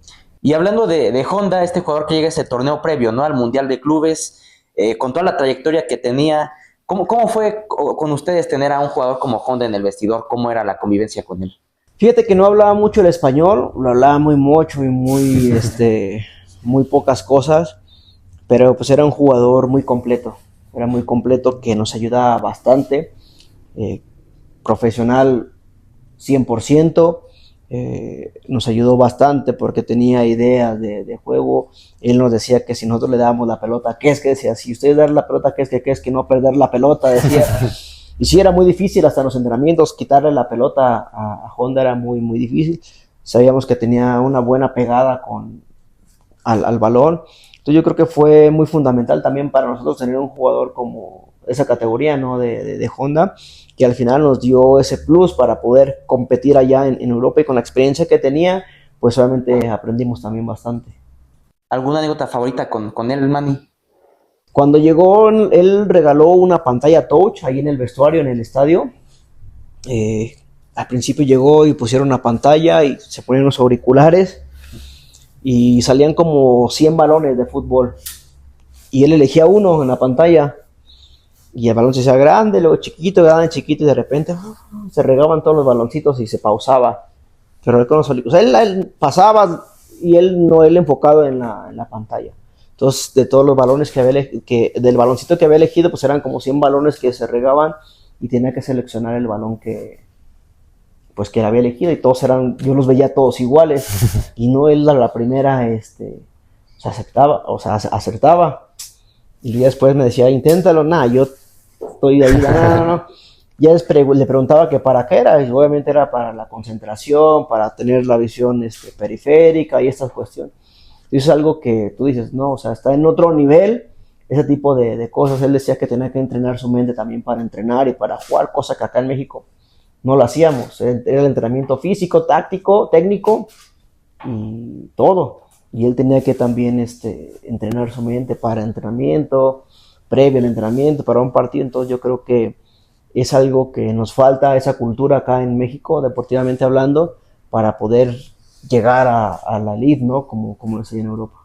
Y hablando de Honda, este jugador que llega a ese torneo previo, ¿no?, al Mundial de Clubes, con toda la trayectoria que tenía, ¿cómo fue con ustedes tener a un jugador como Honda en el vestidor? ¿Cómo era la convivencia con él? Fíjate que no hablaba mucho el español, lo hablaba muy mucho y muy, muy pocas cosas, pero pues era un jugador muy completo, que nos ayudaba bastante, profesional 100%, nos ayudó bastante porque tenía ideas de juego. Él nos decía que si nosotros le dábamos la pelota, ¿qué es que decía? Si ustedes dan la pelota, ¿qué es que no perder la pelota? Decía. Y sí, era muy difícil hasta en los entrenamientos, quitarle la pelota a Honda era muy, muy difícil. Sabíamos que tenía una buena pegada al balón. Entonces yo creo que fue muy fundamental también para nosotros tener un jugador como esa categoría, ¿no?, de Honda, que al final nos dio ese plus para poder competir allá en Europa, y con la experiencia que tenía, pues obviamente aprendimos también bastante. ¿Alguna anécdota favorita con él, Manny? Cuando llegó, él regaló una pantalla touch ahí en el vestuario, en el estadio. Al principio llegó y pusieron una pantalla y se ponían los auriculares y salían como 100 balones de fútbol, y él elegía uno en la pantalla y el balón se hacía grande, luego chiquito, grande, chiquito, y de repente se regaban todos los baloncitos y se pausaba. Pero o sea, él pasaba y él enfocado en la pantalla. Entonces, de todos los balones del baloncito que había elegido, pues eran como 100 balones que se regaban, y tenía que seleccionar el balón que él había elegido, y todos yo los veía todos iguales, y no él a la primera acertaba, y después me decía, inténtalo, yo estoy ahí, no. Ya le preguntaba que para qué era, y obviamente era para la concentración, para tener la visión periférica y estas cuestiones. Y eso es algo que tú dices, no, o sea, está en otro nivel, ese tipo de cosas. Él decía que tenía que entrenar su mente también para entrenar y para jugar, cosa que acá en México no lo hacíamos. Era el entrenamiento físico, táctico, técnico y todo. Y él tenía que también entrenar su mente para entrenamiento, previo al entrenamiento, para un partido. Entonces yo creo que es algo que nos falta, esa cultura acá en México, deportivamente hablando, para poder llegar a la elite, ¿no? Como lo hacía en Europa.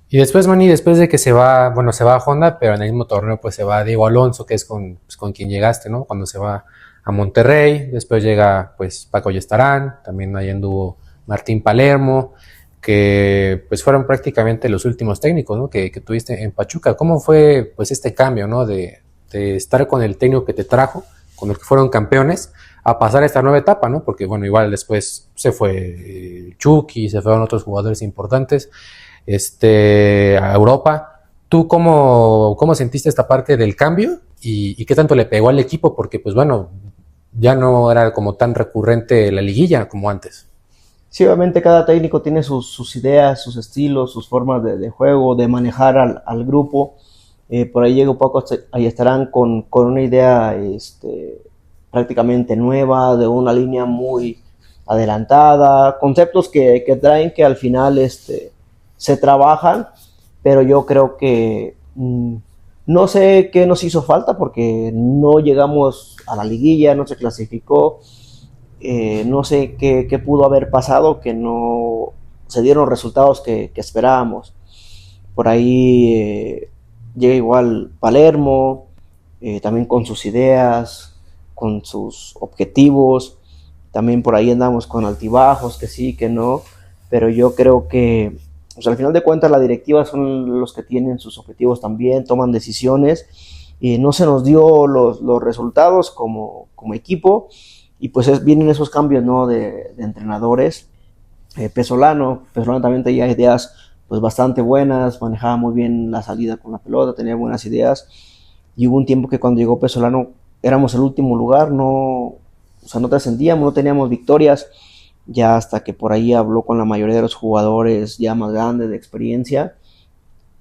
Y después, Manny, después de que se va a Honda, pero en el mismo torneo pues se va Diego Alonso, que es con quien llegaste, ¿no? Cuando se va a Monterrey, después llega pues Paco Yestarán, también ahí anduvo Martín Palermo, que pues fueron prácticamente los últimos técnicos, ¿no?, que tuviste en Pachuca. ¿Cómo fue pues este cambio, ¿no?, de estar con el técnico que te trajo, con el que fueron campeones, a pasar a esta nueva etapa, ¿no? Porque bueno, igual después se fue Chucky, se fueron otros jugadores importantes a Europa. ¿Tú cómo sentiste esta parte del cambio y qué tanto le pegó al equipo? Porque pues bueno, ya no era como tan recurrente la liguilla como antes. Sí, obviamente cada técnico tiene sus ideas, sus estilos, sus formas de juego, de manejar al grupo. Por ahí llegó Paco Ayestarán con una idea prácticamente nueva, de una línea muy adelantada, conceptos que traen que al final se trabajan, pero yo creo que no sé qué nos hizo falta porque no llegamos a la liguilla, no se clasificó, no sé qué pudo haber pasado, que no se dieron los resultados que esperábamos. Por ahí llega igual Palermo, también con sus ideas, con sus objetivos. También por ahí andamos con altibajos, que sí, que no. Pero yo creo que pues, al final de cuentas la directiva son los que tienen sus objetivos también, toman decisiones. Y no se nos dio los resultados como equipo. Y pues vienen esos cambios, ¿no? de entrenadores. Pesolano también tenía ideas pues bastante buenas, manejaba muy bien la salida con la pelota, tenía buenas ideas. Y hubo un tiempo que cuando llegó Pesolano éramos el último lugar, no trascendíamos, no teníamos victorias, ya hasta que por ahí habló con la mayoría de los jugadores ya más grandes de experiencia,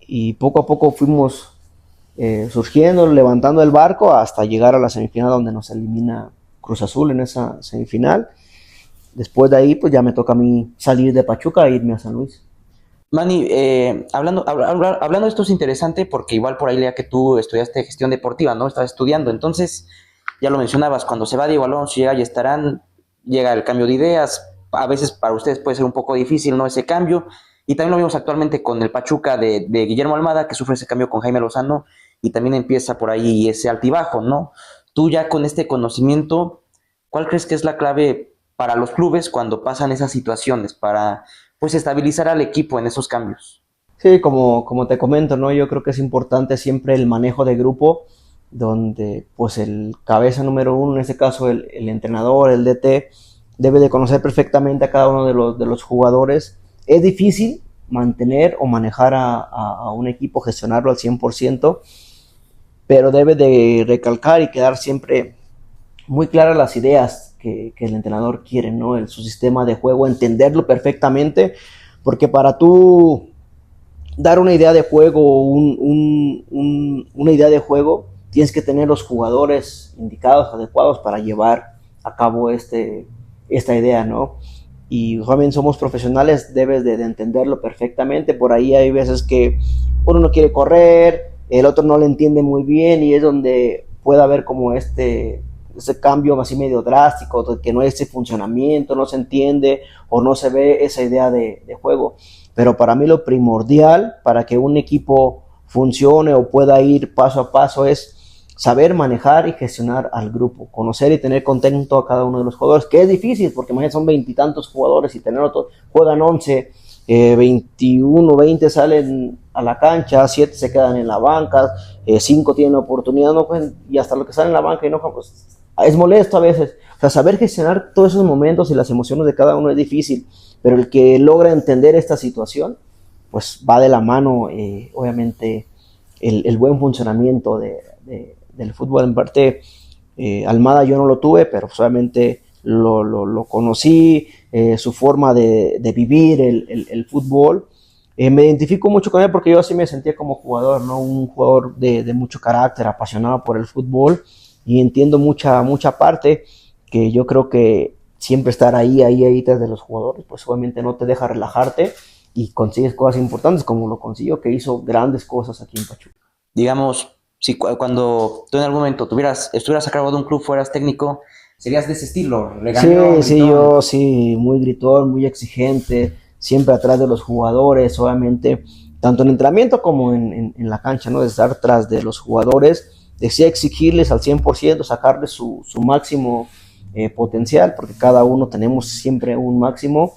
y poco a poco fuimos surgiendo, levantando el barco hasta llegar a la semifinal donde nos elimina Cruz Azul en esa semifinal. Después de ahí pues ya me toca a mí salir de Pachuca e irme a San Luis. Manny, hablando de esto es interesante porque igual por ahí leía que tú estudiaste gestión deportiva, ¿no? Estabas estudiando, entonces ya lo mencionabas, cuando se va Diego Alonso, llega Estarán, llega el cambio de ideas, a veces para ustedes puede ser un poco difícil, ¿no? Ese cambio, y también lo vimos actualmente con el Pachuca de Guillermo Almada, que sufre ese cambio con Jaime Lozano, y también empieza por ahí ese altibajo, ¿no? Tú ya con este conocimiento, ¿cuál crees que es la clave para los clubes cuando pasan esas situaciones, para pues estabilizar al equipo en esos cambios? Sí, como te comento, ¿no? Yo creo que es importante siempre el manejo de grupo, donde pues el cabeza número uno, en este caso el entrenador, el DT, debe de conocer perfectamente a cada uno de los jugadores. Es difícil mantener o manejar a un equipo, gestionarlo al 100%, pero debe de recalcar y quedar siempre muy claras las ideas que el entrenador quiere, ¿no? Su sistema de juego, entenderlo perfectamente, porque para tú dar una idea de juego, una idea de juego, tienes que tener los jugadores indicados, adecuados para llevar a cabo esta idea, ¿no? Y también somos profesionales, debes de entenderlo perfectamente. Por ahí hay veces que uno no quiere correr, el otro no le entiende muy bien, y es donde puede haber como ese cambio así medio drástico, que no hay ese funcionamiento, no se entiende o no se ve esa idea de juego. Pero para mí lo primordial para que un equipo funcione o pueda ir paso a paso es saber manejar y gestionar al grupo, conocer y tener contento a cada uno de los jugadores, que es difícil porque imagínate, son 20 y tantos jugadores y tener otros, juegan 11, 21, 20 salen a la cancha, 7 se quedan en la banca, 5 tienen oportunidad, no, pues, y hasta lo que salen en la banca y no, pues, es molesto a veces. O sea, saber gestionar todos esos momentos y las emociones de cada uno es difícil, pero el que logra entender esta situación, pues va de la mano, obviamente, el buen funcionamiento del fútbol. En parte, Almada yo no lo tuve, pero solamente lo conocí, su forma de vivir el fútbol. Me identifico mucho con él porque yo así me sentía como jugador, ¿no? Un jugador de mucho carácter, apasionado por el fútbol, y entiendo mucha parte que yo creo que siempre estar ahí tras de los jugadores, pues obviamente no te deja relajarte y consigues cosas importantes como lo consiguió, que hizo grandes cosas aquí en Pachuca. Digamos, si cuando tú en algún momento estuvieras a cargo de un club, fueras técnico, ¿serías de ese estilo? Regañón, Sí, yo sí, muy gritón, muy exigente, siempre atrás de los jugadores, obviamente, tanto en entrenamiento como en la cancha, ¿no? De estar tras de los jugadores, decía exigirles al 100%, sacarles su máximo potencial, porque cada uno tenemos siempre un máximo,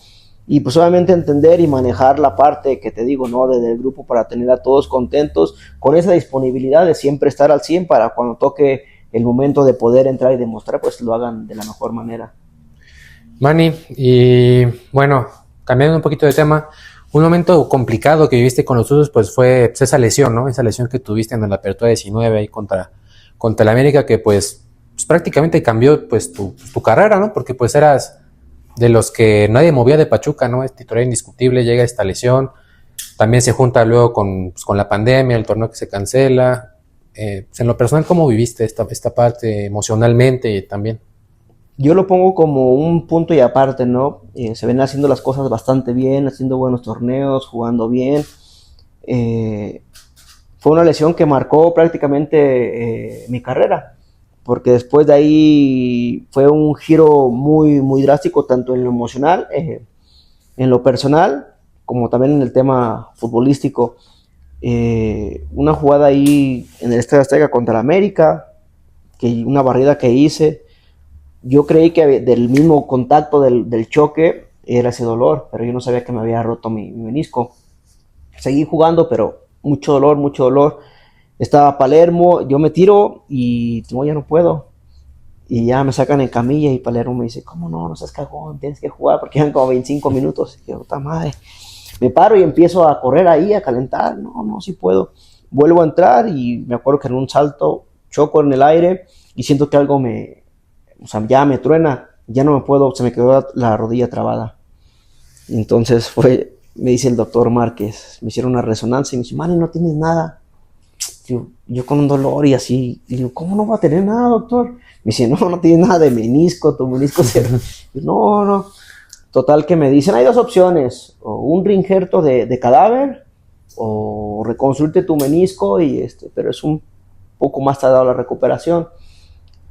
y pues obviamente entender y manejar la parte que te digo, ¿no? Del grupo para tener a todos contentos, con esa disponibilidad de siempre estar al 100 para cuando toque el momento de poder entrar y demostrar, pues lo hagan de la mejor manera. Manny, y bueno, cambiando un poquito de tema, un momento complicado que viviste con los Tuzos pues fue esa lesión, ¿no? Esa lesión que tuviste en la Apertura 19 ahí contra el América, que pues prácticamente cambió pues tu carrera, ¿no? Porque pues eras de los que nadie movía de Pachuca, ¿no? Es titular indiscutible, llega esta lesión, también se junta luego con la pandemia, el torneo que se cancela. En lo personal, ¿cómo viviste esta parte emocionalmente también? Yo lo pongo como un punto y aparte, ¿no? Se ven haciendo las cosas bastante bien, haciendo buenos torneos, jugando bien. Fue una lesión que marcó prácticamente mi carrera, porque después de ahí fue un giro muy, muy drástico, tanto en lo emocional, en lo personal, como también en el tema futbolístico. Una jugada ahí en el Estadio Azteca contra el América, una barrida que hice, yo creí que del mismo contacto del choque era ese dolor, pero yo no sabía que me había roto mi menisco. Seguí jugando, pero mucho dolor, mucho dolor. Estaba Palermo, yo me tiro y no, ya no puedo. Y ya me sacan en camilla y Palermo me dice, ¿cómo no? No seas cagón, tienes que jugar, porque eran como 25 minutos. Y yo, puta madre. Me paro y empiezo a correr ahí, a calentar. No, sí puedo. Vuelvo a entrar y me acuerdo que en un salto choco en el aire y siento que algo ya me truena. Ya no me puedo, se me quedó la rodilla trabada. Y entonces me dice el doctor Márquez, me hicieron una resonancia y me dice, Manny, no tienes nada. Yo con un dolor y así, y digo, ¿cómo no va a tener nada, doctor? Me dice, no tienes nada de menisco, tu menisco se... No. Total que me dicen, hay dos opciones, o un reinjerto de cadáver, o reconstruirte tu menisco, pero es un poco más tardado la recuperación.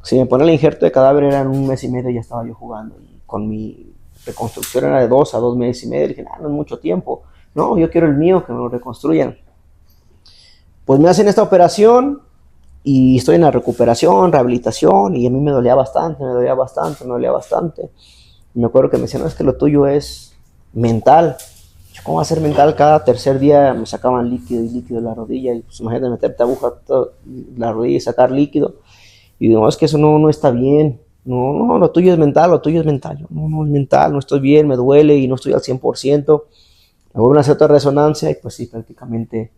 Si me ponen el injerto de cadáver era en 1 mes y medio, ya estaba yo jugando, y con mi reconstrucción era de 2 a 2 meses y medio, y dije, no es mucho tiempo, no, yo quiero el mío, que me lo reconstruyan. Pues me hacen esta operación y estoy en la recuperación, rehabilitación, y a mí me dolía bastante. Y me acuerdo que me decían, no, es que lo tuyo es mental. ¿Cómo va a ser mental? Cada tercer día me sacaban líquido de la rodilla, y pues imagínate meterte aguja en la rodilla y sacar líquido. Y digo, no, es que eso no está bien. No, lo tuyo es mental. Yo, no es mental, no estoy bien, me duele y no estoy al 100%. Me vuelven a hacer otra resonancia y pues sí, prácticamente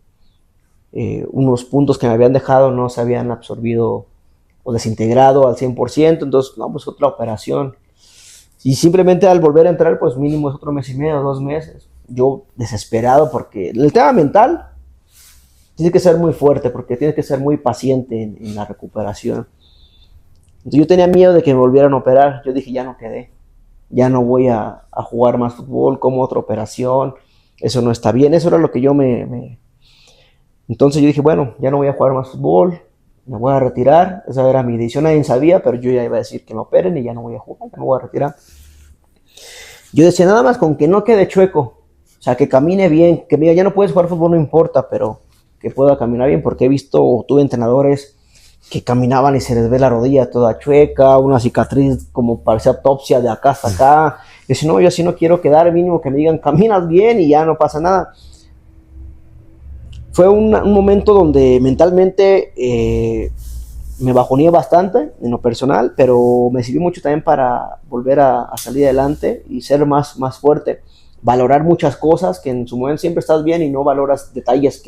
unos puntos que me habían dejado no se habían absorbido o desintegrado al 100%, entonces, no, pues otra operación. Y simplemente al volver a entrar, pues mínimo es otro mes y medio, 2 meses. Yo desesperado porque el tema mental tiene que ser muy fuerte, porque tienes que ser muy paciente en la recuperación. Entonces yo tenía miedo de que me volvieran a operar. Yo dije, ya no quedé, ya no voy a jugar más fútbol, como otra operación, eso no está bien. Eso era lo que yo Entonces yo dije, bueno, ya no voy a jugar más fútbol, me voy a retirar. Esa era mi decisión, nadie sabía, pero yo ya iba a decir que me operen y ya no voy a jugar, ya me voy a retirar. Yo decía, nada más con que no quede chueco, o sea, que camine bien, que me diga, ya no puedes jugar fútbol, no importa, pero que pueda caminar bien, porque he visto, tuve entrenadores que caminaban y se les ve la rodilla toda chueca, una cicatriz como parecía autopsia de acá hasta acá. Yo decía, no, yo así no quiero quedar, mínimo que me digan, caminas bien y ya no pasa nada. Fue un momento donde mentalmente me bajoneé bastante en lo personal, pero me sirvió mucho también para volver a salir adelante y ser más fuerte, valorar muchas cosas que en su momento siempre estás bien y no valoras detalles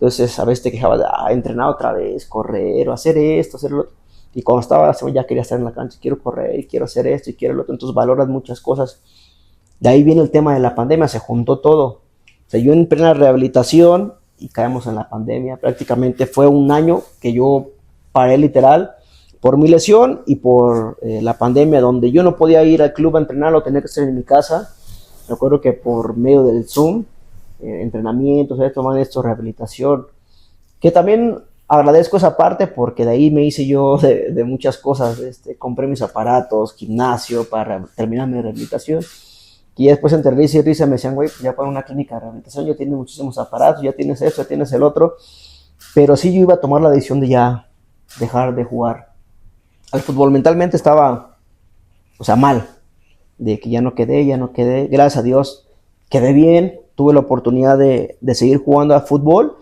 entonces a veces te quejabas de entrenar otra vez, correr o hacer esto, hacer lo otro, y cuando estaba ya quería estar en la cancha, quiero correr, quiero hacer esto y quiero lo otro, entonces valoras muchas cosas. De ahí viene el tema de la pandemia, se juntó todo. O sea, yo en plena rehabilitación y caemos en la pandemia. Prácticamente fue un año que yo paré literal por mi lesión y por la pandemia, donde yo no podía ir al club a entrenar, lo tenía que hacer en mi casa. Me acuerdo que por medio del Zoom, entrenamientos, esto, rehabilitación, que también agradezco esa parte porque de ahí me hice yo de muchas cosas. Compré mis aparatos, gimnasio para terminar mi rehabilitación. Y después entre risa y risa me decían, güey, pues ya para una clínica de rehabilitación ya tienes muchísimos aparatos, ya tienes esto, ya tienes el otro. Pero sí yo iba a tomar la decisión de ya dejar de jugar al fútbol. Mentalmente estaba, mal, de que ya no quedé. Gracias a Dios quedé bien, tuve la oportunidad de seguir jugando al fútbol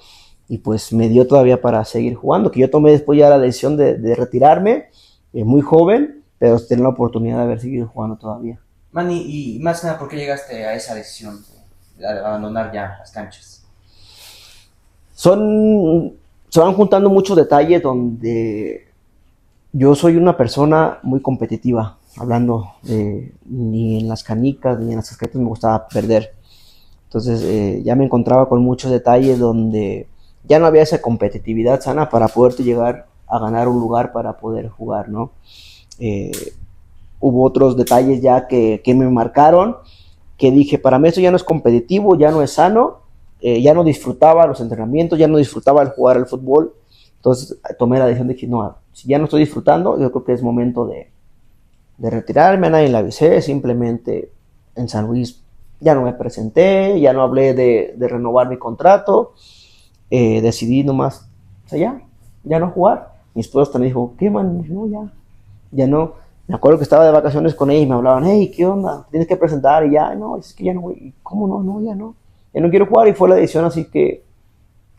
y pues me dio todavía para seguir jugando, que yo tomé después ya la decisión de retirarme, muy joven, pero tener la oportunidad de haber seguido jugando todavía. Manny, y más que nada, ¿por qué llegaste a esa decisión de abandonar ya las canchas? Se van juntando muchos detalles donde yo soy una persona muy competitiva, hablando ni en las canicas ni en las casquetas me gustaba perder. Entonces ya me encontraba con muchos detalles donde ya no había esa competitividad sana para poderte llegar a ganar un lugar para poder jugar, ¿no? Hubo otros detalles ya que me marcaron, que dije, para mí esto ya no es competitivo, ya no es sano, ya no disfrutaba los entrenamientos, ya no disfrutaba el jugar al fútbol. Entonces tomé la decisión de que no, si ya no estoy disfrutando, yo creo que es momento de retirarme. A nadie le avisé, simplemente en San Luis ya no me presenté, ya no hablé de renovar mi contrato, decidí nomás, o sea, ya no jugar. Mi esposa también dijo, ¿qué, man? No, ya no. Me acuerdo que estaba de vacaciones con ella y me hablaban, hey, ¿qué onda? Tienes que presentar, y ya, no, es que ya no voy. ¿Cómo no? No, ya no. Ya no quiero jugar, y fue la decisión así que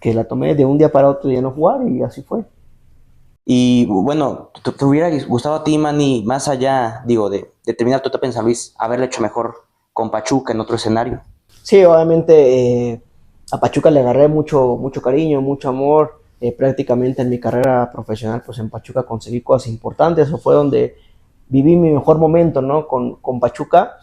la tomé de un día para otro, ya no jugar, y así fue. Y bueno, ¿te hubiera gustado a ti, Manny, más allá, digo, de terminar tu etapa en San Luis, haberle hecho mejor con Pachuca en otro escenario? Sí, obviamente a Pachuca le agarré mucho cariño, mucho amor. Prácticamente en mi carrera profesional, pues en Pachuca conseguí cosas importantes. Eso fue donde viví mi mejor momento, ¿no? Con Pachuca.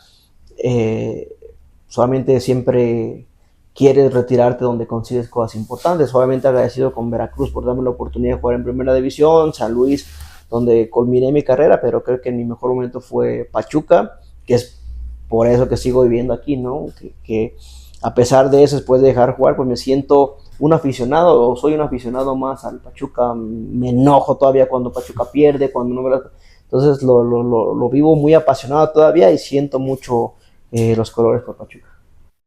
Solamente siempre quieres retirarte donde consigues cosas importantes. Obviamente agradecido con Veracruz por darme la oportunidad de jugar en Primera División, San Luis, donde culminé mi carrera, pero creo que mi mejor momento fue Pachuca, que es por eso que sigo viviendo aquí, ¿no? Que a pesar de eso, después de dejar jugar, pues me siento un aficionado, o soy un aficionado más al Pachuca. Me enojo todavía cuando Pachuca pierde, cuando no me la... Entonces lo vivo muy apasionado todavía y siento mucho los colores por Pachuca.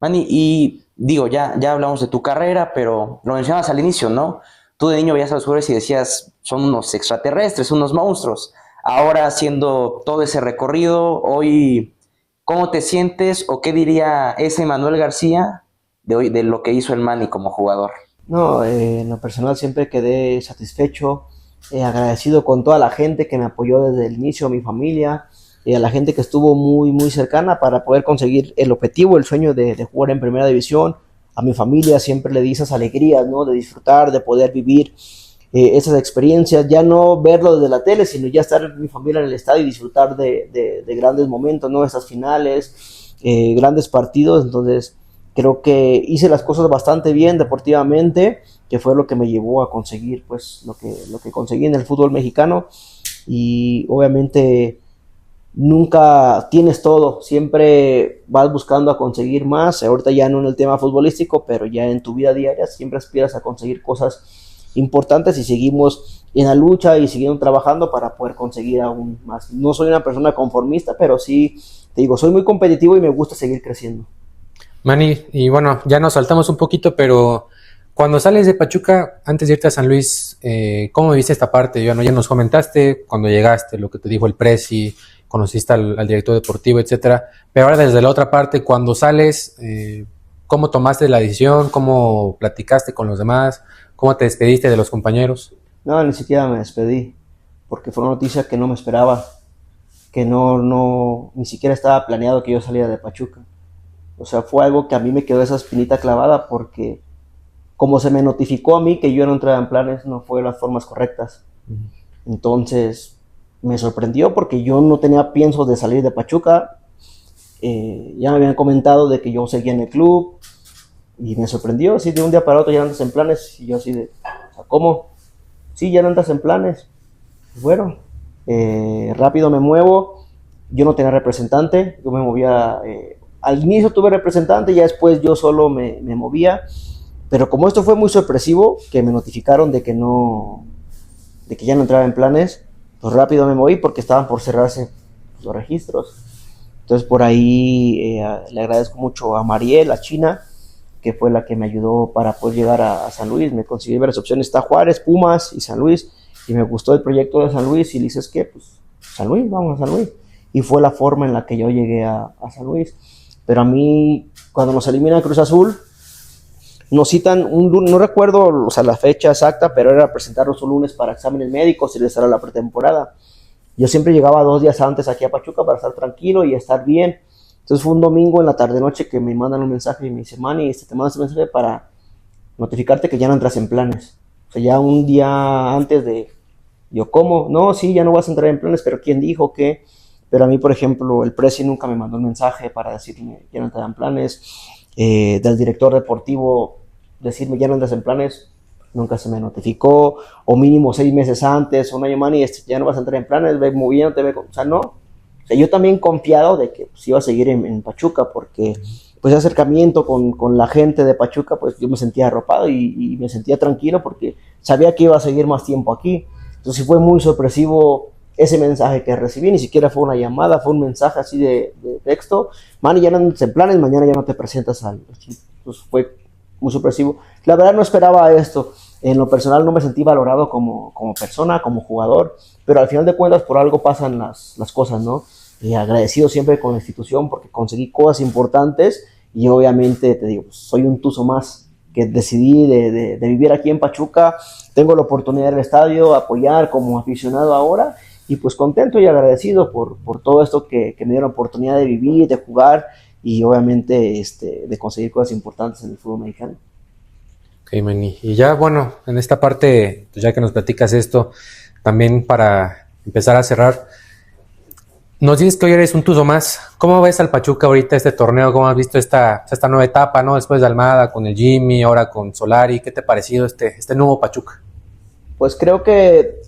Manny, y digo, ya hablamos de tu carrera, pero lo mencionabas al inicio, ¿no? Tú de niño veías a los jugadores y decías, son unos extraterrestres, unos monstruos. Ahora, haciendo todo ese recorrido, hoy, ¿cómo te sientes o qué diría ese Manuel García de hoy, de lo que hizo el Manny como jugador? No, en lo personal siempre quedé satisfecho, agradecido con toda la gente que me apoyó desde el inicio, mi familia, a la gente que estuvo muy cercana para poder conseguir el objetivo, el sueño de jugar en Primera División. A mi familia siempre le di esas alegrías, ¿no? De disfrutar, de poder vivir esas experiencias, ya no verlo desde la tele, sino ya estar mi familia en el estadio y disfrutar de grandes momentos, ¿no? Esas finales, grandes partidos. Entonces creo que hice las cosas bastante bien deportivamente, que fue lo que me llevó a conseguir pues lo que conseguí en el fútbol mexicano. Y obviamente nunca tienes todo, siempre vas buscando a conseguir más. Ahorita ya no en el tema futbolístico, pero ya en tu vida diaria siempre aspiras a conseguir cosas importantes y seguimos en la lucha y siguiendo trabajando para poder conseguir aún más. No soy una persona conformista, pero sí, te digo, soy muy competitivo y me gusta seguir creciendo. Manny, y bueno, ya nos saltamos un poquito, pero cuando sales de Pachuca, antes de irte a San Luis, ¿cómo viste esta parte? Ya nos comentaste cuando llegaste, lo que te dijo el presi, conociste al director deportivo, etcétera, pero ahora desde la otra parte, cuando sales, ¿cómo tomaste la decisión? ¿Cómo platicaste con los demás? ¿Cómo te despediste de los compañeros? No, ni siquiera me despedí, porque fue una noticia que no me esperaba, que ni siquiera estaba planeado que yo saliera de Pachuca. O sea, fue algo que a mí me quedó esa espinita clavada, porque como se me notificó a mí que yo no entraba en planes, no fue de las formas correctas. Entonces me sorprendió porque yo no tenía piensos de salir de Pachuca. Ya me habían comentado de que yo seguía en el club y me sorprendió, así de un día para otro ya no andas en planes. Y yo así de, o sea, ¿cómo? Sí, ya no andas en planes. Bueno, rápido me muevo. Yo no tenía representante, yo me movía... al inicio tuve representante, ya después yo solo me movía. Pero como esto fue muy sorpresivo, que me notificaron de que ya no entraba en planes, pues rápido me moví porque estaban por cerrarse los registros. Entonces por ahí le agradezco mucho a Mariel, a China, que fue la que me ayudó para poder llegar a San Luis. Me conseguí varias opciones, está Juárez, Pumas y San Luis, y me gustó el proyecto de San Luis y le dices que pues San Luis, vamos a San Luis. Y fue la forma en la que yo llegué a San Luis. Pero a mí, cuando nos elimina Cruz Azul, nos citan no recuerdo, o sea, la fecha exacta, pero era presentarnos un lunes para exámenes médicos y regresar a la pretemporada. Yo siempre llegaba 2 días antes aquí a Pachuca para estar tranquilo y estar bien. Entonces fue un domingo en la tarde-noche que me mandan un mensaje y me dice, Manny, te mando este mensaje para notificarte que ya no entras en planes. O sea, ya un día antes de... Yo, ¿cómo? No, sí, ya no vas a entrar en planes, pero ¿quién dijo qué? Pero a mí, por ejemplo, el presi nunca me mandó un mensaje para decirme ya no entras en planes. Del director deportivo decirme ya no entras en planes, nunca se me notificó. O mínimo 6 meses antes, un año, Manny, ya no vas a entrar en planes, ve moviéndote, ve... O sea, no. O sea, yo también confiado de que pues, iba a seguir en Pachuca, porque pues acercamiento con la gente de Pachuca, pues yo me sentía arropado y me sentía tranquilo porque sabía que iba a seguir más tiempo aquí. Entonces sí fue muy sorpresivo ese mensaje que recibí, ni siquiera fue una llamada, fue un mensaje así de texto, Manny, ya no andas en planes, mañana ya no te presentas al equipo. Entonces fue muy sorpresivo. La verdad no esperaba esto, en lo personal no me sentí valorado como persona, como jugador, pero al final de cuentas por algo pasan las cosas, ¿no? Y agradecido siempre con la institución porque conseguí cosas importantes y obviamente te digo, soy un tuzo más que decidí de vivir aquí en Pachuca, tengo la oportunidad del estadio, apoyar como aficionado ahora y pues contento y agradecido por todo esto que me dieron la oportunidad de vivir, de jugar y obviamente de conseguir cosas importantes en el fútbol mexicano. Ok, Manny. Y ya, bueno, en esta parte, pues ya que nos platicas esto, también para empezar a cerrar, nos dices que hoy eres un tuzo más. ¿Cómo ves al Pachuca ahorita este torneo? ¿Cómo has visto esta nueva etapa, ¿no? Después de Almada, con el Jimmy, ahora con Solari. ¿Qué te ha parecido este nuevo Pachuca? Pues creo que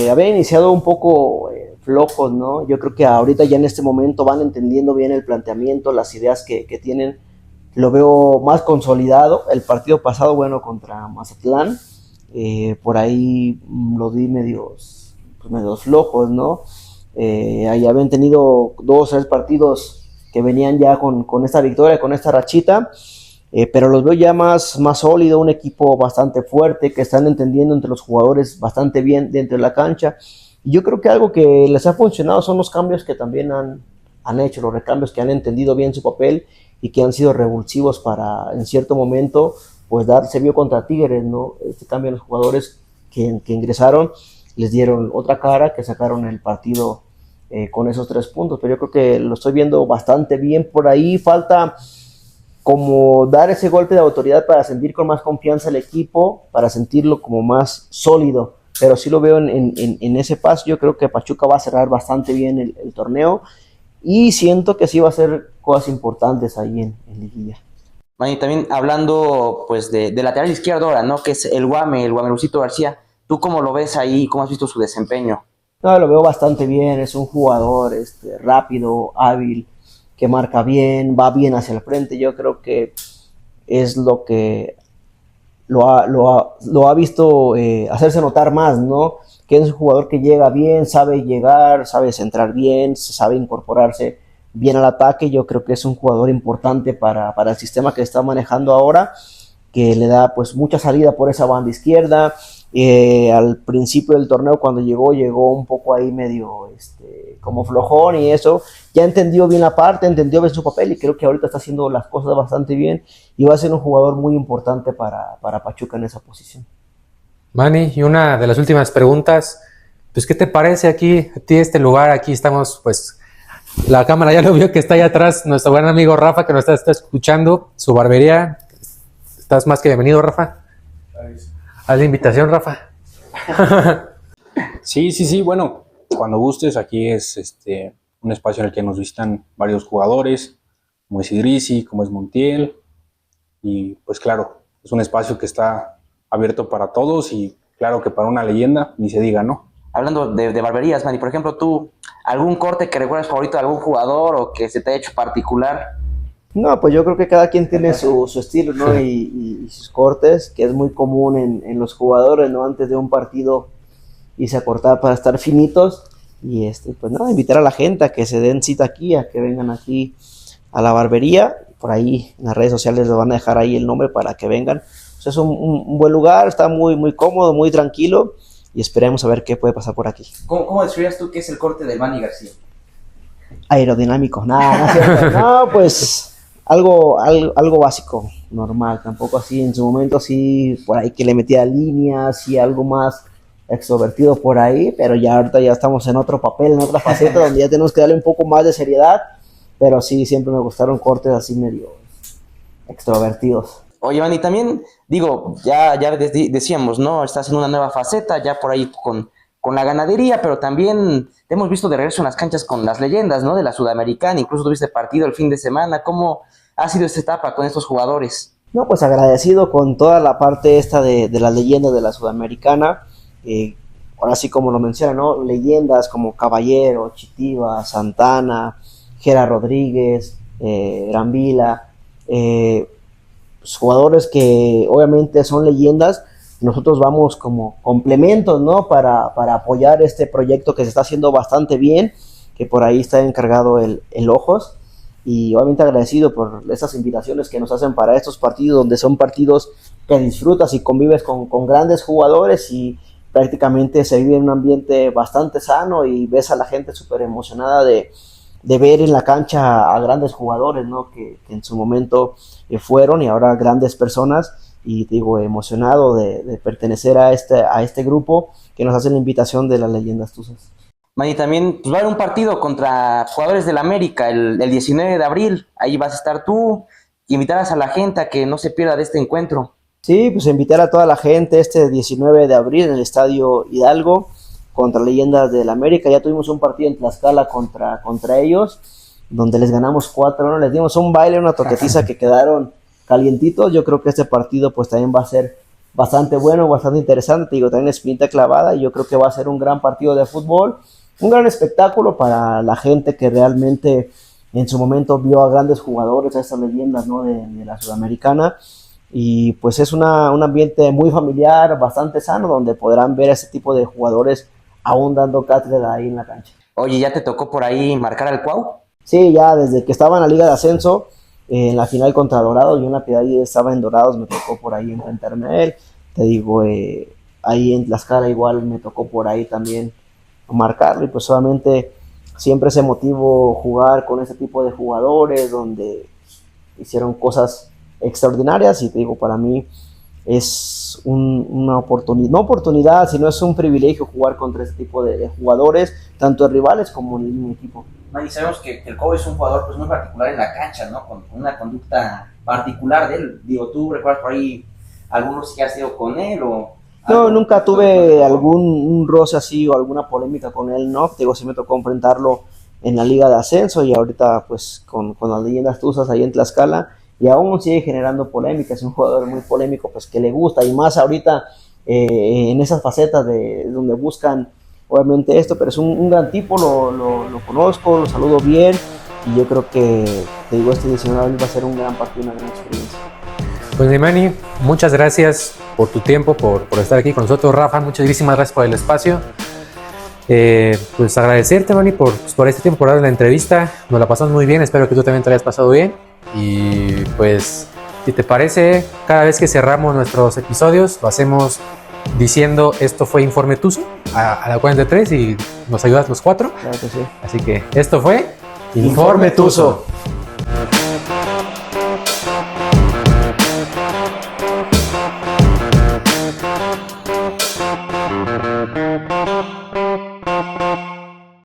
había iniciado un poco flojos, ¿no? Yo creo que ahorita ya en este momento van entendiendo bien el planteamiento, las ideas que tienen. Lo veo más consolidado. El partido pasado, bueno, contra Mazatlán, por ahí los vi medios flojos, ¿no? Ahí habían tenido 2 o 3 partidos que venían ya con esta victoria, con esta rachita, pero los veo ya más sólido, un equipo bastante fuerte, que están entendiendo entre los jugadores bastante bien dentro de la cancha. Y yo creo que algo que les ha funcionado son los cambios que también han hecho, los recambios que han entendido bien su papel y que han sido revulsivos para, en cierto momento, pues se vio contra Tigres, ¿no? Este cambio en los jugadores que ingresaron les dieron otra cara, que sacaron el partido con esos 3 puntos, pero yo creo que lo estoy viendo bastante bien por ahí. Falta como dar ese golpe de autoridad para sentir con más confianza el equipo, para sentirlo como más sólido, pero sí lo veo en ese paso. Yo creo que Pachuca va a cerrar bastante bien el torneo y siento que sí va a hacer cosas importantes ahí en liguilla. Y también hablando pues de lateral izquierdo ahora, ¿no? Que es el Guamerucito García. ¿Tú cómo lo ves ahí? ¿Cómo has visto su desempeño? No, lo veo bastante bien, es un jugador rápido, hábil, que marca bien, va bien hacia el frente. Yo creo que es lo que lo ha visto hacerse notar más, ¿no? Que es un jugador que llega bien, sabe llegar, sabe centrar bien, sabe incorporarse bien al ataque. Yo creo que es un jugador importante para el sistema que está manejando ahora, que le da pues mucha salida por esa banda izquierda. Al principio del torneo cuando llegó un poco ahí medio como flojón y eso, ya entendió bien la parte, entendió bien su papel y creo que ahorita está haciendo las cosas bastante bien y va a ser un jugador muy importante para Pachuca en esa posición. Manny, y una de las últimas preguntas, pues ¿qué te parece aquí, a ti este lugar? Aquí estamos, pues la cámara ya lo vio que está ahí atrás, nuestro buen amigo Rafa que nos está escuchando, su barbería. Estás más que bienvenido, Rafa. Haz la invitación, Rafa. Sí, bueno, cuando gustes, aquí es un espacio en el que nos visitan varios jugadores, como es Idrissi, como es Montiel, y pues claro, es un espacio que está abierto para todos y claro que para una leyenda, ni se diga, ¿no? Hablando de barberías, Manny, por ejemplo, ¿tú algún corte que recuerdas favorito de algún jugador o que se te haya hecho particular? No, pues yo creo que cada quien tiene su estilo, ¿no? Y sus cortes, que es muy común en los jugadores, ¿no? Antes de un partido irse a cortar para estar finitos. Y pues nada, invitar a la gente a que se den cita aquí, a que vengan aquí a la barbería. Por ahí en las redes sociales les van a dejar ahí el nombre para que vengan. Pues es un buen lugar, está muy, muy cómodo, muy tranquilo. Y esperemos a ver qué puede pasar por aquí. ¿Cómo describías tú qué es el corte del Manny García? Aerodinámico, nada, no, pues algo básico, normal, tampoco así en su momento, sí, por ahí que le metía líneas y algo más extrovertido por ahí, pero ya ahorita ya estamos en otro papel, en otra faceta donde ya tenemos que darle un poco más de seriedad, pero sí, siempre me gustaron cortes así medio extrovertidos. Oye, Manny, también, digo, ya decíamos, ¿no? Estás en una nueva faceta, ya por ahí con la ganadería, pero también te hemos visto de regreso en las canchas con las leyendas, ¿no? De la Sudamericana, incluso tuviste partido el fin de semana. ¿Cómo ha sido esta etapa con estos jugadores? No, pues agradecido con toda la parte esta de las leyendas de la Sudamericana. Ahora sí, como lo menciona, ¿no? Leyendas como Caballero, Chitiva, Santana, Gera Rodríguez, Brambila, pues jugadores que obviamente son leyendas, nosotros vamos como complementos, ¿no? Para apoyar este proyecto que se está haciendo bastante bien, que por ahí está encargado el Ojos, y obviamente agradecido por estas invitaciones que nos hacen para estos partidos, donde son partidos que disfrutas y convives con grandes jugadores y prácticamente se vive en un ambiente bastante sano y ves a la gente súper emocionada de ver en la cancha a grandes jugadores, ¿no? Que en su momento fueron y ahora grandes personas, y digo, emocionado de pertenecer a este grupo que nos hace la invitación de las Leyendas Tuzas. Manny, también pues, va a haber un partido contra jugadores del América el 19 de abril. Ahí vas a estar tú y invitarás a la gente a que no se pierda de este encuentro. Sí, pues invitar a toda la gente este 19 de abril en el Estadio Hidalgo contra Leyendas del América. Ya tuvimos un partido en Tlaxcala contra ellos, donde les ganamos 4, ¿no? Les dimos un baile, una toquetiza que quedaron calientitos. Yo creo que este partido pues también va a ser bastante bueno, bastante interesante. Te digo, también es pinta clavada y yo creo que va a ser un gran partido de fútbol, un gran espectáculo para la gente que realmente en su momento vio a grandes jugadores, a estas leyendas, ¿no? de la Sudamericana. Y pues es un ambiente muy familiar, bastante sano, donde podrán ver a ese tipo de jugadores aún dando cátedra ahí en la cancha. Oye, ¿ya te tocó por ahí marcar al Cuau? Sí, ya desde que estaba en la Liga de Ascenso, en la final contra Dorados, yo en la Piedad estaba en Dorados, me tocó por ahí enfrentarme a él. Te digo, ahí en Tlaxcala igual me tocó por ahí también marcarlo, y pues solamente siempre es emotivo jugar con ese tipo de jugadores donde hicieron cosas extraordinarias, y te digo, para mí es una oportunidad, no oportunidad, sino es un privilegio jugar contra ese tipo de jugadores, tanto de rivales como en el mismo equipo. Manny, sabemos que el Cuau es un jugador pues muy particular en la cancha, ¿no? Con una conducta particular de él. Digo, ¿tú recuerdas por ahí algunos que has tenido con él o...? No, nunca tuve un roce así o alguna polémica con él, ¿no? Digo, sí me tocó enfrentarlo en la Liga de Ascenso y ahorita pues con las Leyendas Tuzas ahí en Tlaxcala, y aún sigue generando polémica. Es un jugador muy polémico, pues que le gusta, y más ahorita en esas facetas de donde buscan obviamente esto, pero es un gran tipo, lo conozco, lo saludo bien, y yo creo que, te digo, este 19 de abril va a ser un gran partido, una gran experiencia. Pues Manny, muchas gracias por tu tiempo, por estar aquí con nosotros. Rafa, muchísimas gracias por el espacio. Pues agradecerte, Manny, por este tiempo, por darle la entrevista. Nos la pasamos muy bien, espero que tú también te hayas pasado bien. Y pues, si te parece, cada vez que cerramos nuestros episodios, lo hacemos diciendo: esto fue Informe Tuzo, a la cuenta de 3, y nos ayudas los 4. Claro que sí. Así que esto fue Informe Tuzo.